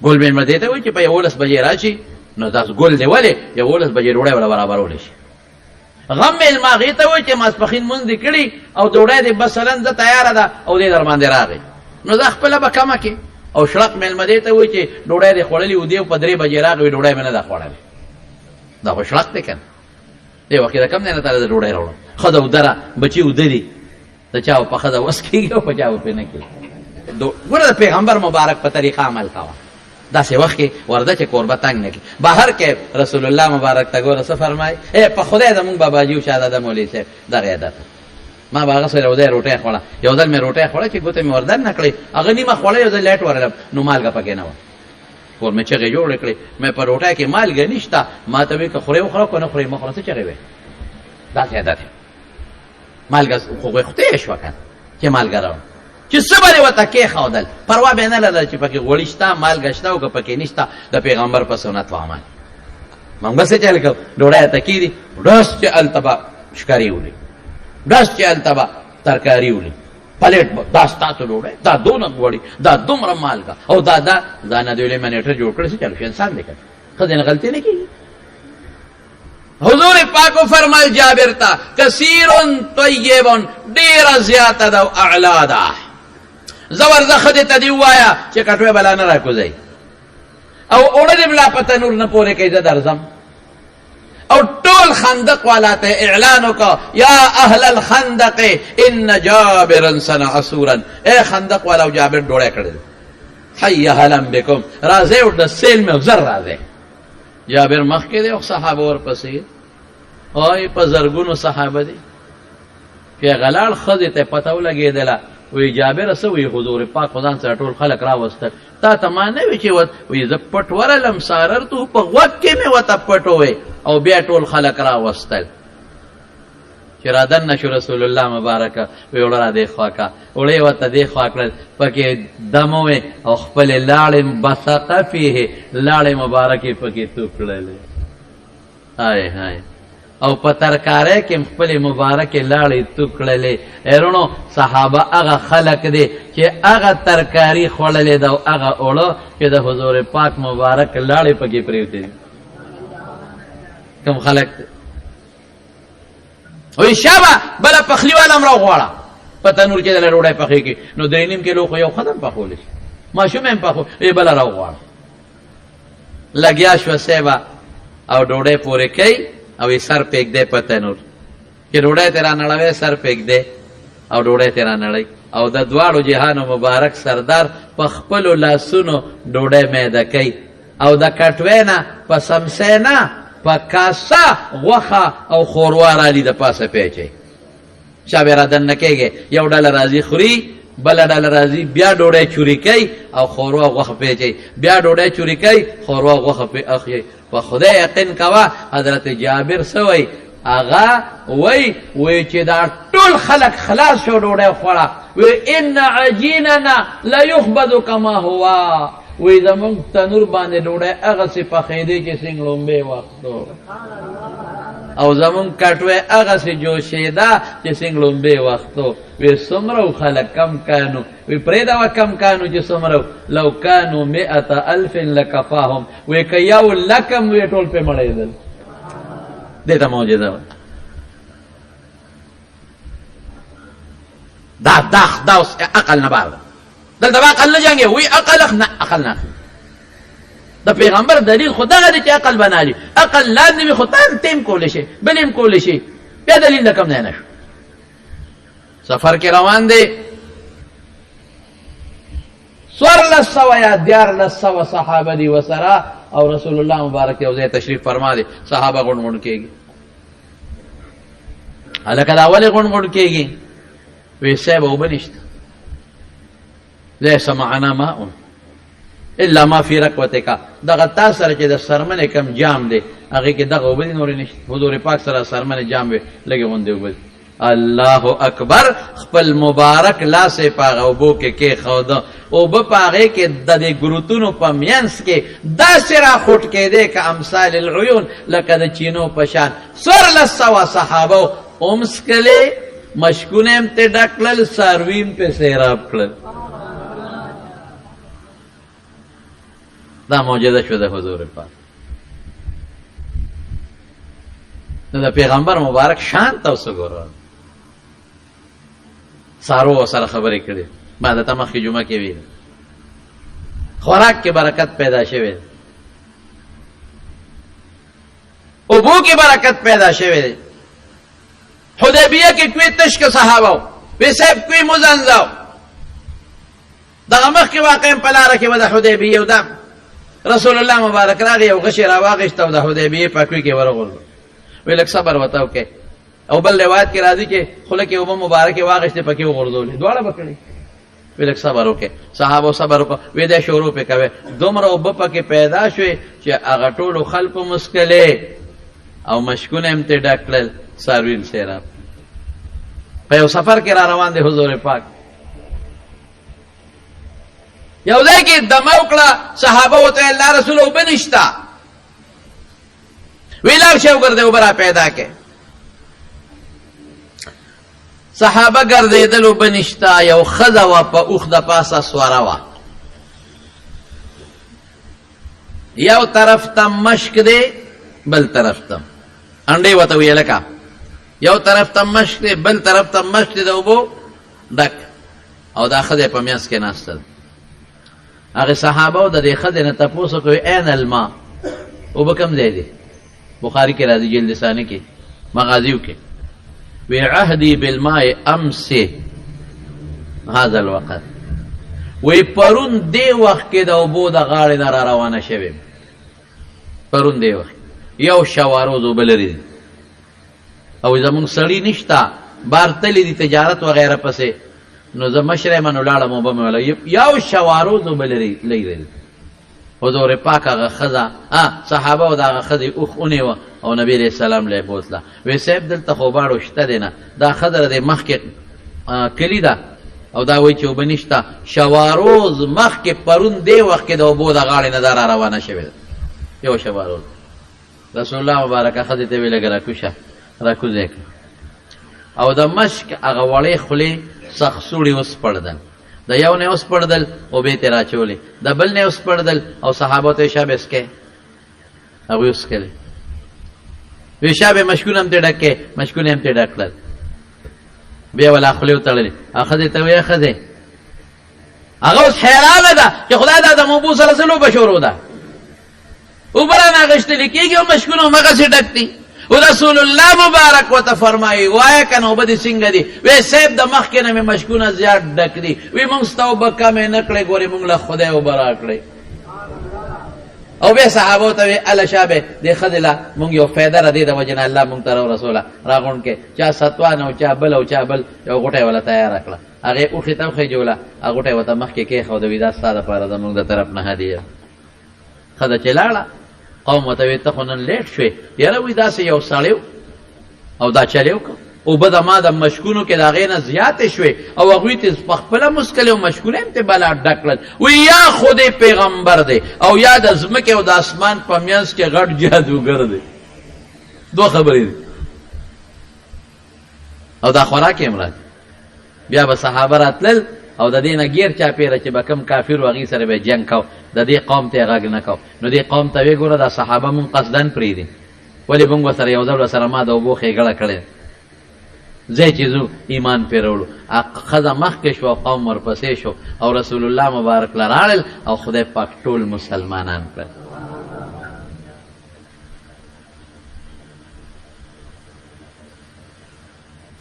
ګل میلمه دی ته وایي چې په 11 بجې راشي نو داس ګل دی ولې 11 بجې ډوډۍ ولا برابرول شي غم میلمه هغې ته وایي چې ماسپښین مونځ دې کړي او ډوډۍ دې مثلا زه تیاره ده او دې در باندې راغی نو دا خپله به کمه کړي او شړق میلمه دې ته وایي چې ډوډۍ دې خوړلې و دې په 3 بجې راغی ډوډۍ مې نه ده خوړلې دا خو شړق دی که نه دې وخت کې د کم دی نه تاله د ډوډۍ راوړم ښځه ودره بچي وده دي د چا په ښځه وس کېږي او په چا پې نه کېږي ګوره د پیغمبر مبارک په طریقه عمل کوه داسې وخت کې ورده چې کوربه تنګ نه کړي بهر کې رسول الله مبارک ته ګوره څه فرمایي په خدای زمونږ باباجي و شهزاده مولوي صاحب دغه عادت ما به هغه سره یو ځای روټۍ خوړه یو ځل مې روټۍ خوړه چې ګوته مې وردن نه کړې هغه نیمه خوړه یو ځل لیټ ورغلم نو مالګه پکې نه وه کور مې چغې جوړې کړې مې په روټۍ کې مالګه نشته ما ته وایي که خورې وخوره که نه خورې مه خوره څه چغې وې داسې عادت مالګه خو غوښتې شوه که چې مالګه راوړم چې څه به دې ورته کېښودل پروا به یې نه لرله چې پکې غوړي شته مالګه شته او که پکې نشته د پیغمبر په سنت و عمل موږ به څه چل کوو ډوډۍ ته کېږدي ډس چې هلته به شکري وړي ډس چې هلته به ترکاري وړي پلیټ به دا ستاسو ډوډۍ دا دونه غوړي دا دومره مالګه او دا ځانه د ویلې منیټر جوړ کړی څه چلو شي انسان دی که ښځې نه غلطي نه کېږي حضور پاکو فرمایل جابر ته کثیر طیب ډېره زیاته ده او اعلا ده زورزه ښځې ته دې ووایه چې کټوې بلا نه راکوځئ او اوړه دې بلا په تنور نه پورې کوي زه درځم او ټول خندق والا ته اعلان وکړه یا اهل الخندق ان جابرا صنع سورا اے خندق والا او جابر ډوړی کړی حی هلا بکم راځئ او د سیل مې زر راځئ جابر مخکې دی او صحابه ورپسې وایي په زرګونو صحابه دي پیغه لاړ ښځې ته پته ولګېدله وی جابر څه وی حضور پاک خدان سره ټول خلک راوستل تا ته ما نه وی چې وی زه پټ ورلم ساررتو په غوږ کې مې ورته پټ وی او بیا ټول خلک راوستل چې را دننه شو رسول الله مبارکه وی وړه را دې خوا کا وړې ورته دې خوا کړل پکې دم وی او خپلې لاړې بسقه فیه لاړې مبارکې پکې تو کړلې هاي هاي او په ترکارۍ کې خپلې مبارکې لاړې تو کړلې ایرونو صحابه هغه خلک دی چې هغه ترکاري خوړلې ده او هغه اوړه چې د حضور پاک مبارک لاړې پکې پرېوتې دي کوم خلک دی وی شابه بله پخلي والا هم راوغواړه په تنور کې دله ډوډۍ پخېږي نو 3.5 کیلو خو یو خدم پخولی شي ماشوم هم پخو وی بله راوغواړه لګیا شوه صیبه او ډوډۍ پورې کوي او یې سر پرېږدی په تنور چې ډوډۍ ترې رانړوی سر پرېږدی او ډوډۍ ترې رانړی او د دواړو جهانو مبارک سردار په خپلو لاسونو ډوډۍ میده کوي او د کټوۍ نه په سمسۍ نه په کاسه غوښه او ښوروا رالي د پاسه پیچی چا بیا را دننه کېږي یو ډله راځي خوري بله ډله راځي بیا ډوډۍ چوري کوي او ښوروا غوښه پیچی بیا ډوډۍ چوري کوي ښوروا غوښه پې اخلي په خدای یقین کوه حضرت جابر څه وایي هغه وایي چې دا ټول خلک خلاص شو ډوډۍ خوړه وایي ان عجیننا لیخبد کما هو وی زمونږ تنور باندې ډوډۍ هغسې پخېدی چې څنګ لومبې وختو او زمونږ کټوۍ هغسې جوشېده چې څنګ لومبې وختو وی څومره خلک کم کانو وی پرېږده کم کانو چې څومره لو کانو 100,000 لکفاهم وی که یو لکم وی ټول پې مړېدل دې ته معجزه وه دا اوس عقل نه بار ده دلته به عقل نه جنګې وی عقل نه عقل نه د پیغمبر دلیل خو دغه دی چې عقل بنالي عقل لازمي خو ته هم کولی شي بل هم کولی شي بیا دلیل د کم ځای نه شو سفر کې روان دی 1400 یا 1400 صحابه دي ورسره او رسول الله مبارک یو ځای تشریف فرما دی صحابه غونډ کېږي هلکه دا ولې غونډ کېږي وی صاحب اوبه نشته ليس معنا ماء الا ما في ركوتك دغه تا سره چې د سرمنې کم جام دی هغه کې دغه اوبه نور نشته حضور پاک سره سرمنې جام وي لګي غونډې اوبه الله اکبر خپل مبارک لاس په اوبو کې خود او به پاغه کې د دې ګروتونو په مینس کې داسې را خوټ کېدی که امثال العیون لکه د چینو په شان څوارلس سوه صحابه هم څکلې مشکونه هم ترې ډک کړل څاروي هم پې سیراب کړل دا معجزه شو د حضور پاک نو د پیغمبر مبارک شان ته اوس وګوره سارو سره خبرې کړې ما د مخکې جمعه کې ویل خوراک کې برکت پیدا شوی اوبو کې برکت پیدا شوی دی حدیبیه کې کوی تشک صحابه وی صاحب کوی مزنزاو دغه مخکې واقع په لاره کې و د حدیبیه او دا رسول الله مبارک راغی او غشي را واغشت او د حدیبیه په کوی کې ورغورځو وی لږ صبر وتاو کې او بل روایت کې راځي چې خله کې اوبه مبارکه واغشته پکې وغورځولې دواړه بکړي وی لږ صبر وکړه صحابه صبر وکړه وی دا شروع په کوي دومره اوبه پکې پیدا شوې چې هغه ټولو خلکو مسکلې او مشکونه هم ته ډکل سارویل سیراب په یو سفر کې را روان دي حضور پاک یو ځای کې دمه وکړه صحابه وته الله رسول او بنشتا ویلار شو ګرځي وبرا پیدا کې صحابه ګرځیدل وبنشتا یو خزه وا په اوخ د پاسه سواره وا یو طرف ته مشک دی بل طرف ته انډې وته ویل کا یو طرف ته مشک دی بل طرف ته مشک دی وبو ډک او دا خزه په میاس کې ناستل هغه صحابه د دې خزه نه تاسو کوي عین الماء وبکم دی دی بخاری کې راځي جلد ثانی کې مغازیو کې وی عهدی بالماء امس هذا الوقت وی پرون دی وخت کې د اوبو د غاړې نه را روانه شوی پرون دی وخت یو شواروز وبلري او زمون سړی نشتا بار تلی دی تجارت وغیرہ پسې نو زه مشره منو لاړم او به ولا یو شواروز وبلري لري حضور پاک هغه خزه صحابه او دا خزه اوخونه و او نبی علیہ السلام له بوتله وی سیب دلته خو باړو شته دینه دا خضر د مخ کې کلی دا او دا وای چې وبنشتا شواروز مخ کې پرون دی وخت کې د اوبو د غاړې نظر روانه شوی یو شواروز رسول الله مبارک خزه ته ویل ګره کوشه راکوزه او د مشک هغه وړې خلی سخسوړي وس پړدل د یو نه اوس پړدل او به تیرا چولې د بل نه اوس پړدل او صحابه ته شابس کې او اوس کړي ویشابه مشکونم ته ډکه مشکونم ته ډکل بیا ولا خلیو تړلې اخذ ته وی اخذ هغه حیرانه ده چې خدای دا د مبو سره سلو بشورو ده او برانه غشتل کېږي او مشکونو مغه سي ډکتي او رسول الله مبارک وته فرمایي وای کنه وبد څنګه دي وې سیب د مخ کې نه مشکونه زیات ډک دي وی مونږ توبه کمه نه کړې ګوري مونږ له خدای وبرا کړې او به صحابه ته ال شابه د خدلا مونږ یو فایده را دي د وجنه الله مونږ ته رسوله راغون کې چا ستوان او چا بل یو غټه ولا تیار کړه هغه او خطاب خې جوړه هغه غټه وته مخ کې خو د ودا ساده پاره د مونږ د طرف نه هدیه خدا چلاړه قوم وته ته خنن لیټ شوي یاره وې داسې یو ساړیو او دا چلیو او بد ما د مشکونو کې دا غینه زیات شوي او هغه ته خپل مشکل او مشکونه ته بلا ډکل و یا خود پیغمبر دی او یا د زمکه او د اسمان په میانس کې غټ جادوګر دی دوه خبرې دي او دا خوراک امرات بیا به صحابه راتل او د دینه غیر چا پیره چې بکم کافر وغي سره به جنگ کو د دې قوم ته غږ نه کو نو دې قوم ته وی ګوره د صحابه مون قصدن پری دي ولی بونګ سره یو ځل سره ما د وبو خېګړه کړي زه چیزو ایمان پیرولو خزه مخ کې شو قوم ورپسې شو او رسول الله مبارک لراړل او خدای پاک ټول مسلمانان کړ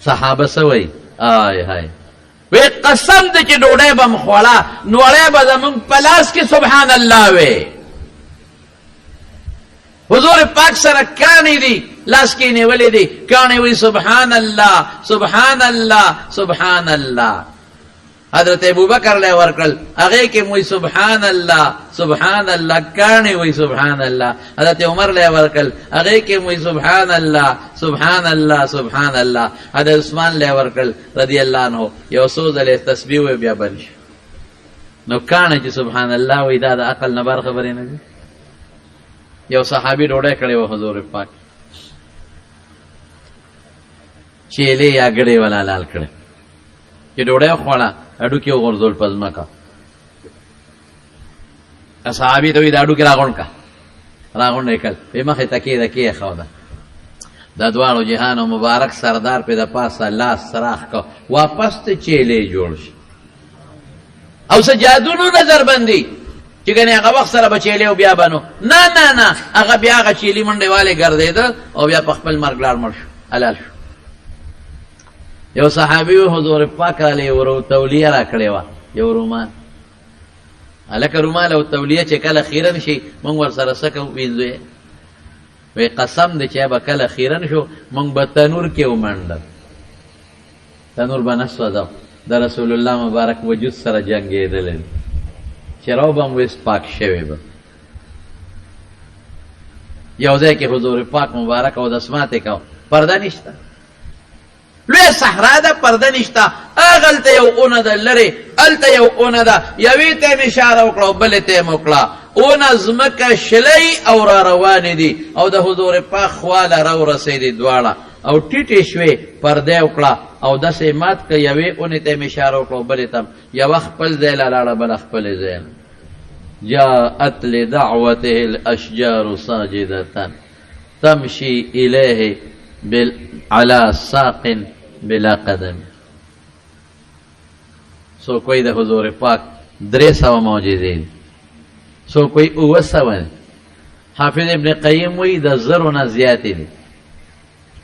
صحابه سوي آی هاي وی قسم دې چې ډوډۍ به مخواړه نوړې به زمون پلاس کې سبحان الله وی حضور پاک سره کانی دی لاس کې نیولې دی کانی وی سبحان الله سبحان الله سبحان الله حضرت ابوبکر له ورکل هغه کې وی سبحان الله سبحان الله کانی وی سبحان الله حضرت عمر له ورکل هغه کې وی سبحان الله سبحان الله سبحان الله حضرت عثمان له ورکل رضی الله عنه یو سوز له تسبیح بیا بنش نو کانه چې سبحان الله وی دا د عقل نه بار خبرې نه دي. یو صحابي ډوډۍ کړې و حضور پاک چیلې یا ګړې ولا لال کړې چې ډوډۍ خوړه اډو کې وغورځول پزما کا صحابي ته وی دا اډو کې راغون نکل په مخه تکي دکې خو دا د دوانو جهان مبارک سردار په د پاسه لاس سراخ کو واپس ته چیلې جوړ شي او سجادونو نظر بندي چې کنه هغه وخت سره بچیلې او بیا بنو نه هغه بیا هغه چیلې منډه والے ګرځیدل او بیا په خپل مرګ لار مړ شو حلال شو. یو صحابي حضور پاک علیه ورو تولیه را کړې و یو رومان الکه رومال او تولیه چې کله خیرن شي مونږ ور سره سکو وینځو وی قسم دې چې به کله خیرن شو مونږ به تنور کې ومنډل تنور باندې سودا د رسول الله مبارک وجود سره جنگېدل چې راو بم وس پاک شوی به یو ځای کې حضور پاک مبارک او د اسماته کو پرده نشته لوی صحرا ده پرده نشته اغلته یو اونه ده لري الته یو اونه ده یوې ته اشاره وکړه بلې ته وکړه اونه زمکه شلی او را روان دي او د حضور پاک خواله را رسېدي دواړه او ټیټې شوې پرده وکړه او داسې مات که یوې اونې ته اشاره وکړه بلې ته یوه خپل ځای له لاړه بله خپلې ځای جاءت لدعوته الاشجار ساجدة تمشي الیه على ساق بلا قدم. سو کوئی د حضور پاک 300 معجزې سو کوئی 900. حافظ ابن قیم وی د زرو نه زیاتې دي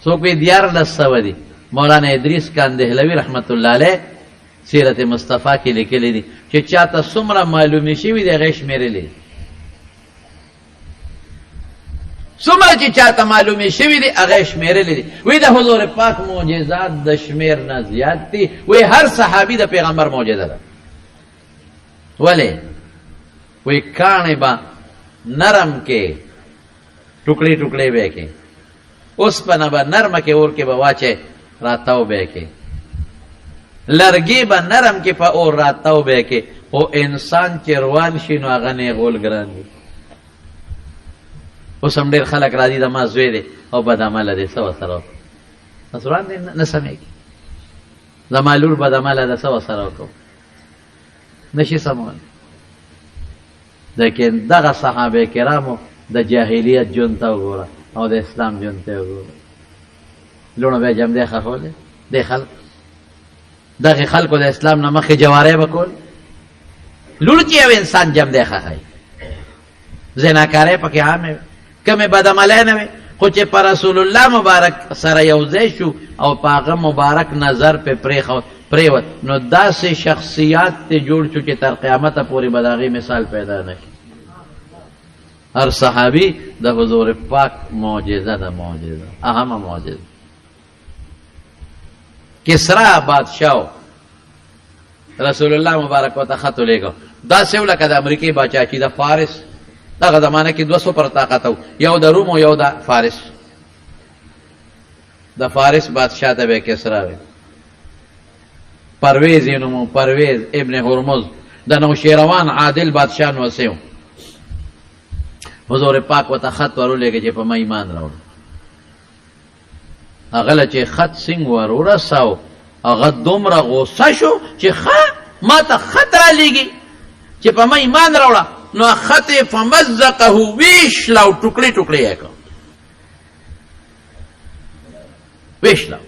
سو کوئی 1400 دي. مولانا ادریس کاندهلوی رحمت الله علیه سیرت مصطفی کې لیکلي دي چې چاته څومره معلومي شوي دي هغه شمېرلي څومره چې چاته معلومي شوي دي هغه شمېرلي دي. وی د حضور پاک معجزات د شمېر نه زیات دي. وی هر صحابي د پیغمبر معجزه ده. ولې وی کاڼې به نرم کې ټوکړې ټوکړې به کې اوسپنه به نرمه کې اور کې به واچې راتاو به کې لرګي به نرم کې په اور راتاو به کې او انسان چې روان شي نو هغه نه غول ګران دي. اوس هم ډېر خلک راځي د ما زوی دی او بدعمله دی څه ورسره وکړو مسروان دی نه سمېږي زما لور بدعمله ده څه ورسره وکړو نشي سمولی. لیکن دغه صحابه کرامو د جاهلیت ژوند ته وګوره او د اسلام ژوند ته وګوره لوڼه به جمع دی ښخولی دی خلک دغه خلکو د اسلام نه مخکې جواری به کول لور چې یو انسان جمع دی ښخوي زناکاری پکې عامې کمې بدعملی نه وې خو چې په رسول الله مبارک سره یو ځای شو او په هغه مبارک نظر پې پرېوت نو داسې شخصیات ته جوړ شو چې تر قیامته پورې به د هغې مثال پیدا نه شي. هر صحابي د حضور پاک معجزه ده معجزه اهمه معجزه. کسرا بادشاهو رسول الله مبارک ورته خط ولیږه داسې و لکه د امریکې باچا چې د فارس دغه زمانه کې 200 پر طاقت و یو د روم او یو د فارس. د فارس بادشاہ ته به کسرا وي پرویز یې نوم پرویز ابن هرمز د نوشیروان عادل بادشاہ نوسیو. حضور پاک ورته خط ورولېږه چې په ما ایمان راوړه. هغه له چې خط څنګه ور ورساو هغه دومره غوسه شو چې ما ته خط رالیږي چې په ما ایمان راوړه نو خط فمزقه ویشلاو ټوکړې ټوکړې یې کړ ویشلاو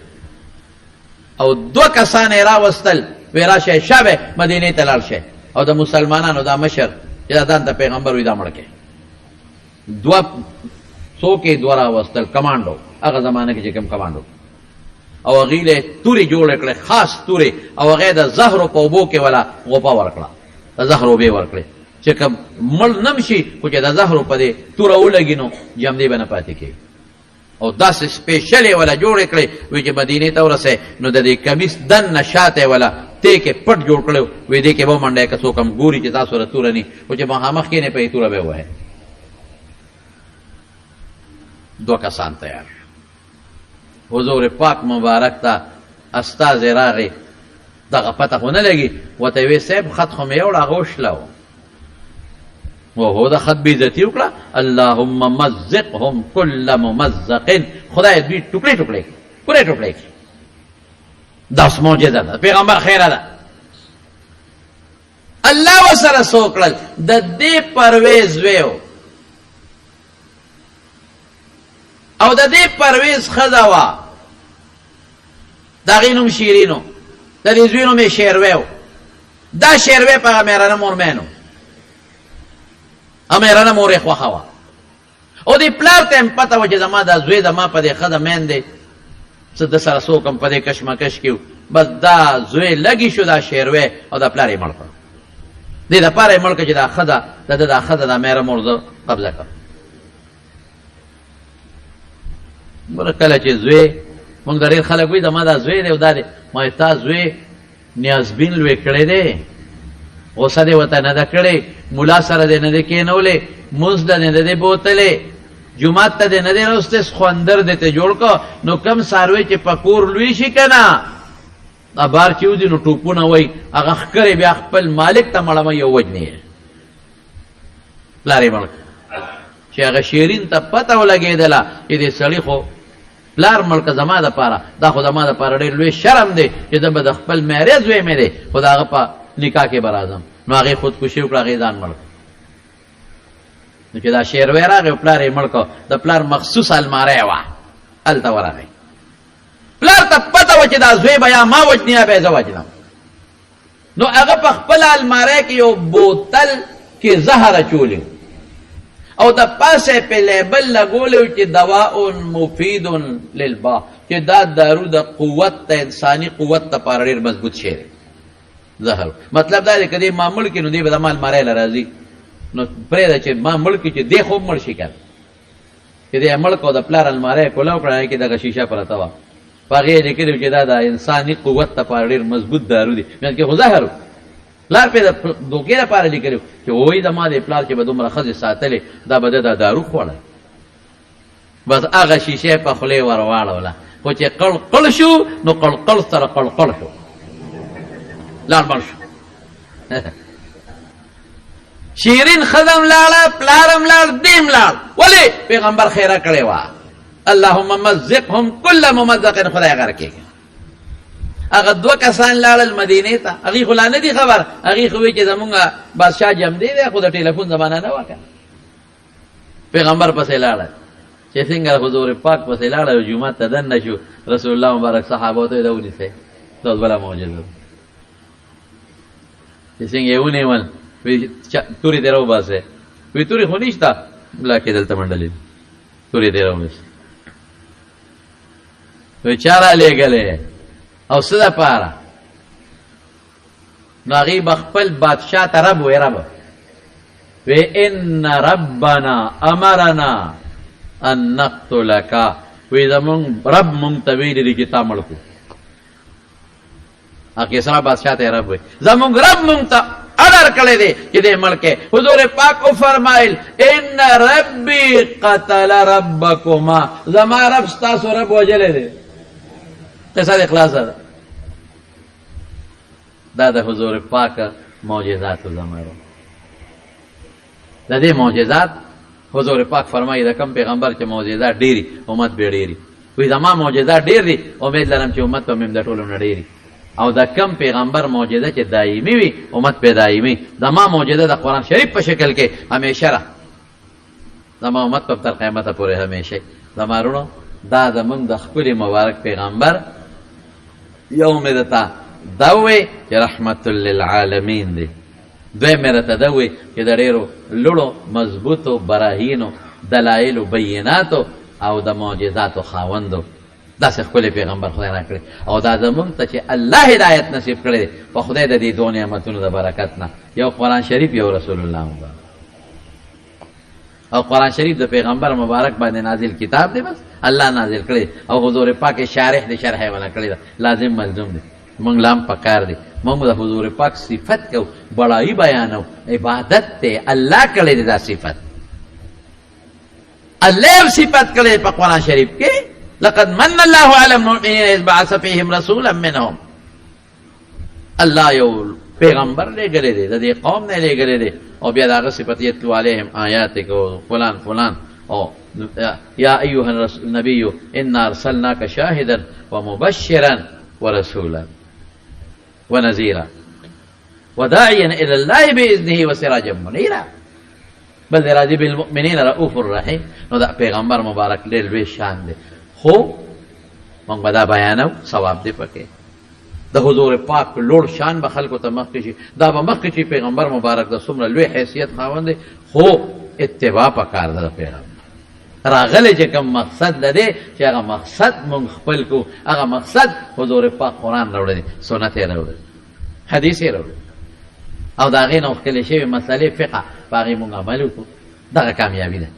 او 2 کسان یې راوستل وی راشه شابه مدینې ته لاړ شئ او د مسلمانانو دا مشر چې دا دانته پیغمبر وي دا مړ کړي 2 راوستل کمانډو هغه زمانه کې چې کوم کمانډو او هغې له تورې جوړې کړې خاص تورې او هغې د زهرو په اوبو کې ولا غوپه ورکړه د زهرو اوبې ورکړې چې کوم مړ نه شي خو چې د زهرو په دې توره ولګي نو جمدې به نه پاتې کېږي او داسې سپېشلې ولا جوړې کړې وایي چې مدینې ته ورسې نو د دې کمیس دننه شاته ولا تی کې پټ جوړ کړی وایي دې کې به ومنډی که څوک هم ګوري چې تاسو سره توره ني خو چې مخامخ کښېنې په یې توره به ووهې 2 کسان تیار حضور پاک مبارک ته استازی راغی دغه پته خو نه لګي ورته وی صاحب خط خو مې یوړ هغه وشله وهو د خط بې عزتي وکړه اللهم مزقهم کل ممزق خدای دوی ټوکړې ټوکړې پورې ټوکړې دا اوس معجزه ده پیغمبر خیره ده الله وسره سوکړل د دې پرویز ویو او د دې پرویز ښځه وه د هغې نوم شیرینو د دې زوی نوم یې شیروی و دا شیروی په هغه مېرانه مورمین و مېرانه مور یې خوښه وه او دې پلار ته هم پته وه چې زما دا زوی زما په دې ښځه مین دی څه د سره څوک هم په دې کشمکش کې و بس دا زوی لګي شو دا شیروی او دا پلار یې مړ کړ دې دپاره یې مړ کړ چې دا ښځه دا ښځه دا مېره مور زه قبضه کړم ګوره کله چې زوی مونږ د ډېر خلک وایي زما دا زوی دی او دا دی ما تا زوی نیازبین لوی کړی دی غوسه دې ورته نه ده کړې ملا سره دې نه دی کېنولی مونځ ته دې نه دی بوتلی جومات ته دې نه دی راوستی سخوندر دې ته جوړ کړه نو کم څاروی چې په کور لوی شي که نه دا بار چې وځي نو ټوپونه وایي هغه ښکرې بیا خپل مالک ته مړوی او وجنې یې پلار یې مړ چې هغه شیرین ته پته ولګېدله چې دې سړي خو پلار مړ که زما دپاره دا خو زما دپاره ډېر لوی شرم دی چې زه به د خپل میرې زوی مې دی خو د هغه په نکاح کې به راځم نو هغې خودکشي وکړه هغې ځان مړ کړ نو چې دا شیروی راغی او پلار یې مړ کړ د پلار مخصوص الماری وه هلته ورغی پلار ته پته وه چې دا زوی به یا ما وجني یا به یې زه وجنم نو هغه په خپله الماری کې یو بوتل کې زهر اچولی او د پاسه په لیبل لګولی چې دواء مفید للبا چې دا دارو د قوت ته انساني قوت لپاره ډېر مضبوط شی دی زهر مطلب دا دی که دې ما مړ کړي نو دې به زما الماری له راځي نو پرېږده چې ما مړ کړي چې دې خوب مړ شي که چې دې مړ کړو د پلار الماری یې کولاو کړه هغې کې دغه شیشه پرته وه په هغې یې لیکلي چې دا د انساني قوت لپاره ډېر مضبوط دارو دی منځ کې خو زهر پلار پې د دوکې لپاره لیکلي چې وایي زما دې پلار چې به دومره ښځې ساتلې دا به ده دا دارو خوړل بس هغه شیشه په خولې ور واړوله خو چې قړقړ شو نو قړقړ سره قړقړ شو لار مړ شو شیرین ښځه هم لاړه پلار هم لاړ دې هم لاړ ولې پیغمبر خیره کړې وه اللهم مزقهم کل ممزق خدای غر کېږي هغه دوه کسان لاړل مدینې ته هغې خو لا نه دي خبر هغې خو وایي چې زمونږ بادشاه جمدی دی خو د ټلیفون زمانه نه وه که پیغمبر پسې لاړل چې څنګه حضور پاک پسې لاړل جومات ته دننه شو رسول الله مبارک صحابو ته یې دا ونیسئ دا اوس بله معجزه ده چې څنګه یې ونیول تورې دې راوباسئ وایي تورې خو نشته ملا کې دلته منډلې تورې دې راونیسئ وایي چا رالېږلې او څه دپاره نو هغې به خپل بادشاه ته رب وی رب وی ان ربنا امرنا ان نقتلک وی زمونږ رب مونږ ته ویلي دي چې تا مړ کړو کسرا بادشاه ته رب وی زمونږ رب مونږ ته امر کړی دی چې دې مړ کې حضور پاک وفرمایل ان ربي قتل ربکما زما رب ستاسو رب وجلی دی قصه د اخلاصه ده دا د حضور پاک معجزات زمانه د دې معجزات حضور پاک فرمایي د کم پیغمبر چې معجزات ډېري امت به ډېري وایي زما معجزات ډېر دي امید لرم چې امت به مې د ټولو نه ډېري او د کم پیغمبر معجزه چې دایمي وي امت به دایمي زما معجزه د قرآن شریف په شکل کې همیشه ده زما امت به تر قیامته پورې همیشه زما وروڼو دا زمونږ د ښکلي مبارک پیغمبر یو مې درته دا ووی چې رحمت للعالمین دی دوی مې راته دا ووی چې د ډېرو لوړو مضبوطو براهینو دلایلو بیناتو او د معجزاتو خاوندو داسې ښکلی پیغمبر خدای را کړی او دا زمونږ ته چې الله هدایت نصیب کړی دی په خدای د دې دوه نعمتونو د برکت نه یو قرآن شریف یو رسول الله مبارک او قرآن شریف د پیغمبر مبارک باندې نازل کتاب دی بس الله نازل کړی او حضور پاک شارح دی شرح یې ولا کړی ده لازم ملزوم دی مونږ لام پکار دی مونږ د حضور پاک صفت کو بڑائی بیانو عبادت ته الله کړی دی دا صفت الله صفت کړی په قرآن شریف کې لقد من الله على المؤمنين إذ بعث فيهم رسولا منهم الله یو پیغمبر لګلې دی د دې قوم نه لګلې دی او بیا داغه صفت یتلو علیهم آیاتک او فلان فلان او یا ایها النبی انا ارسلناک شاهدا ومبشرا ورسولا ونذيرا وداعيا الى الله باذنه وسراجا منيرا بل راضي بالمؤمنين رؤوف رحيم. نو دا پیغمبر مبارک ډېر لوی شان دی خو موږ به دا بیانو ثواب دی پکې د حضور پاک لوړ شان به خلکو ته مخکې شي دا به مخکې چې پیغمبر مبارک د څومره لوی حیثیت خاوند دی خو اتباع پکار ده پیغمبر راغلی چې کوم مقصد لري چې هغه مقصد مونږ خپل کو هغه مقصد حضور پاک قرآن راوړی سنت یې راوړی حدیث یې راوړی او د هغې نه وښکلې شوې مسلې فقه په هغې مونږ عمل وکړو دغه کامیابي ده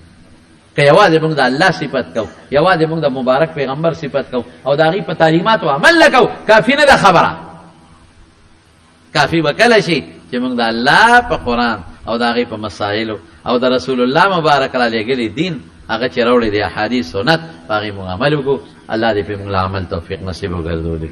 که یوازې مونږ د الله صفت کوو یوازې مونږ د مبارک پیغمبر صفت کوو او د هغې په تعلیماتو عمل نه کوو کافي نه ده خبره کافي به کله شي چې مونږ د الله په قرآن او د هغې په مسایلو او د رسول الله مبارک را لېږلي دین هغه چې راوړی دی احادیث سنت په هغې مونږ عمل وکړو الله دې پرې مونږ له عمل توفیق نصیب وګرځولي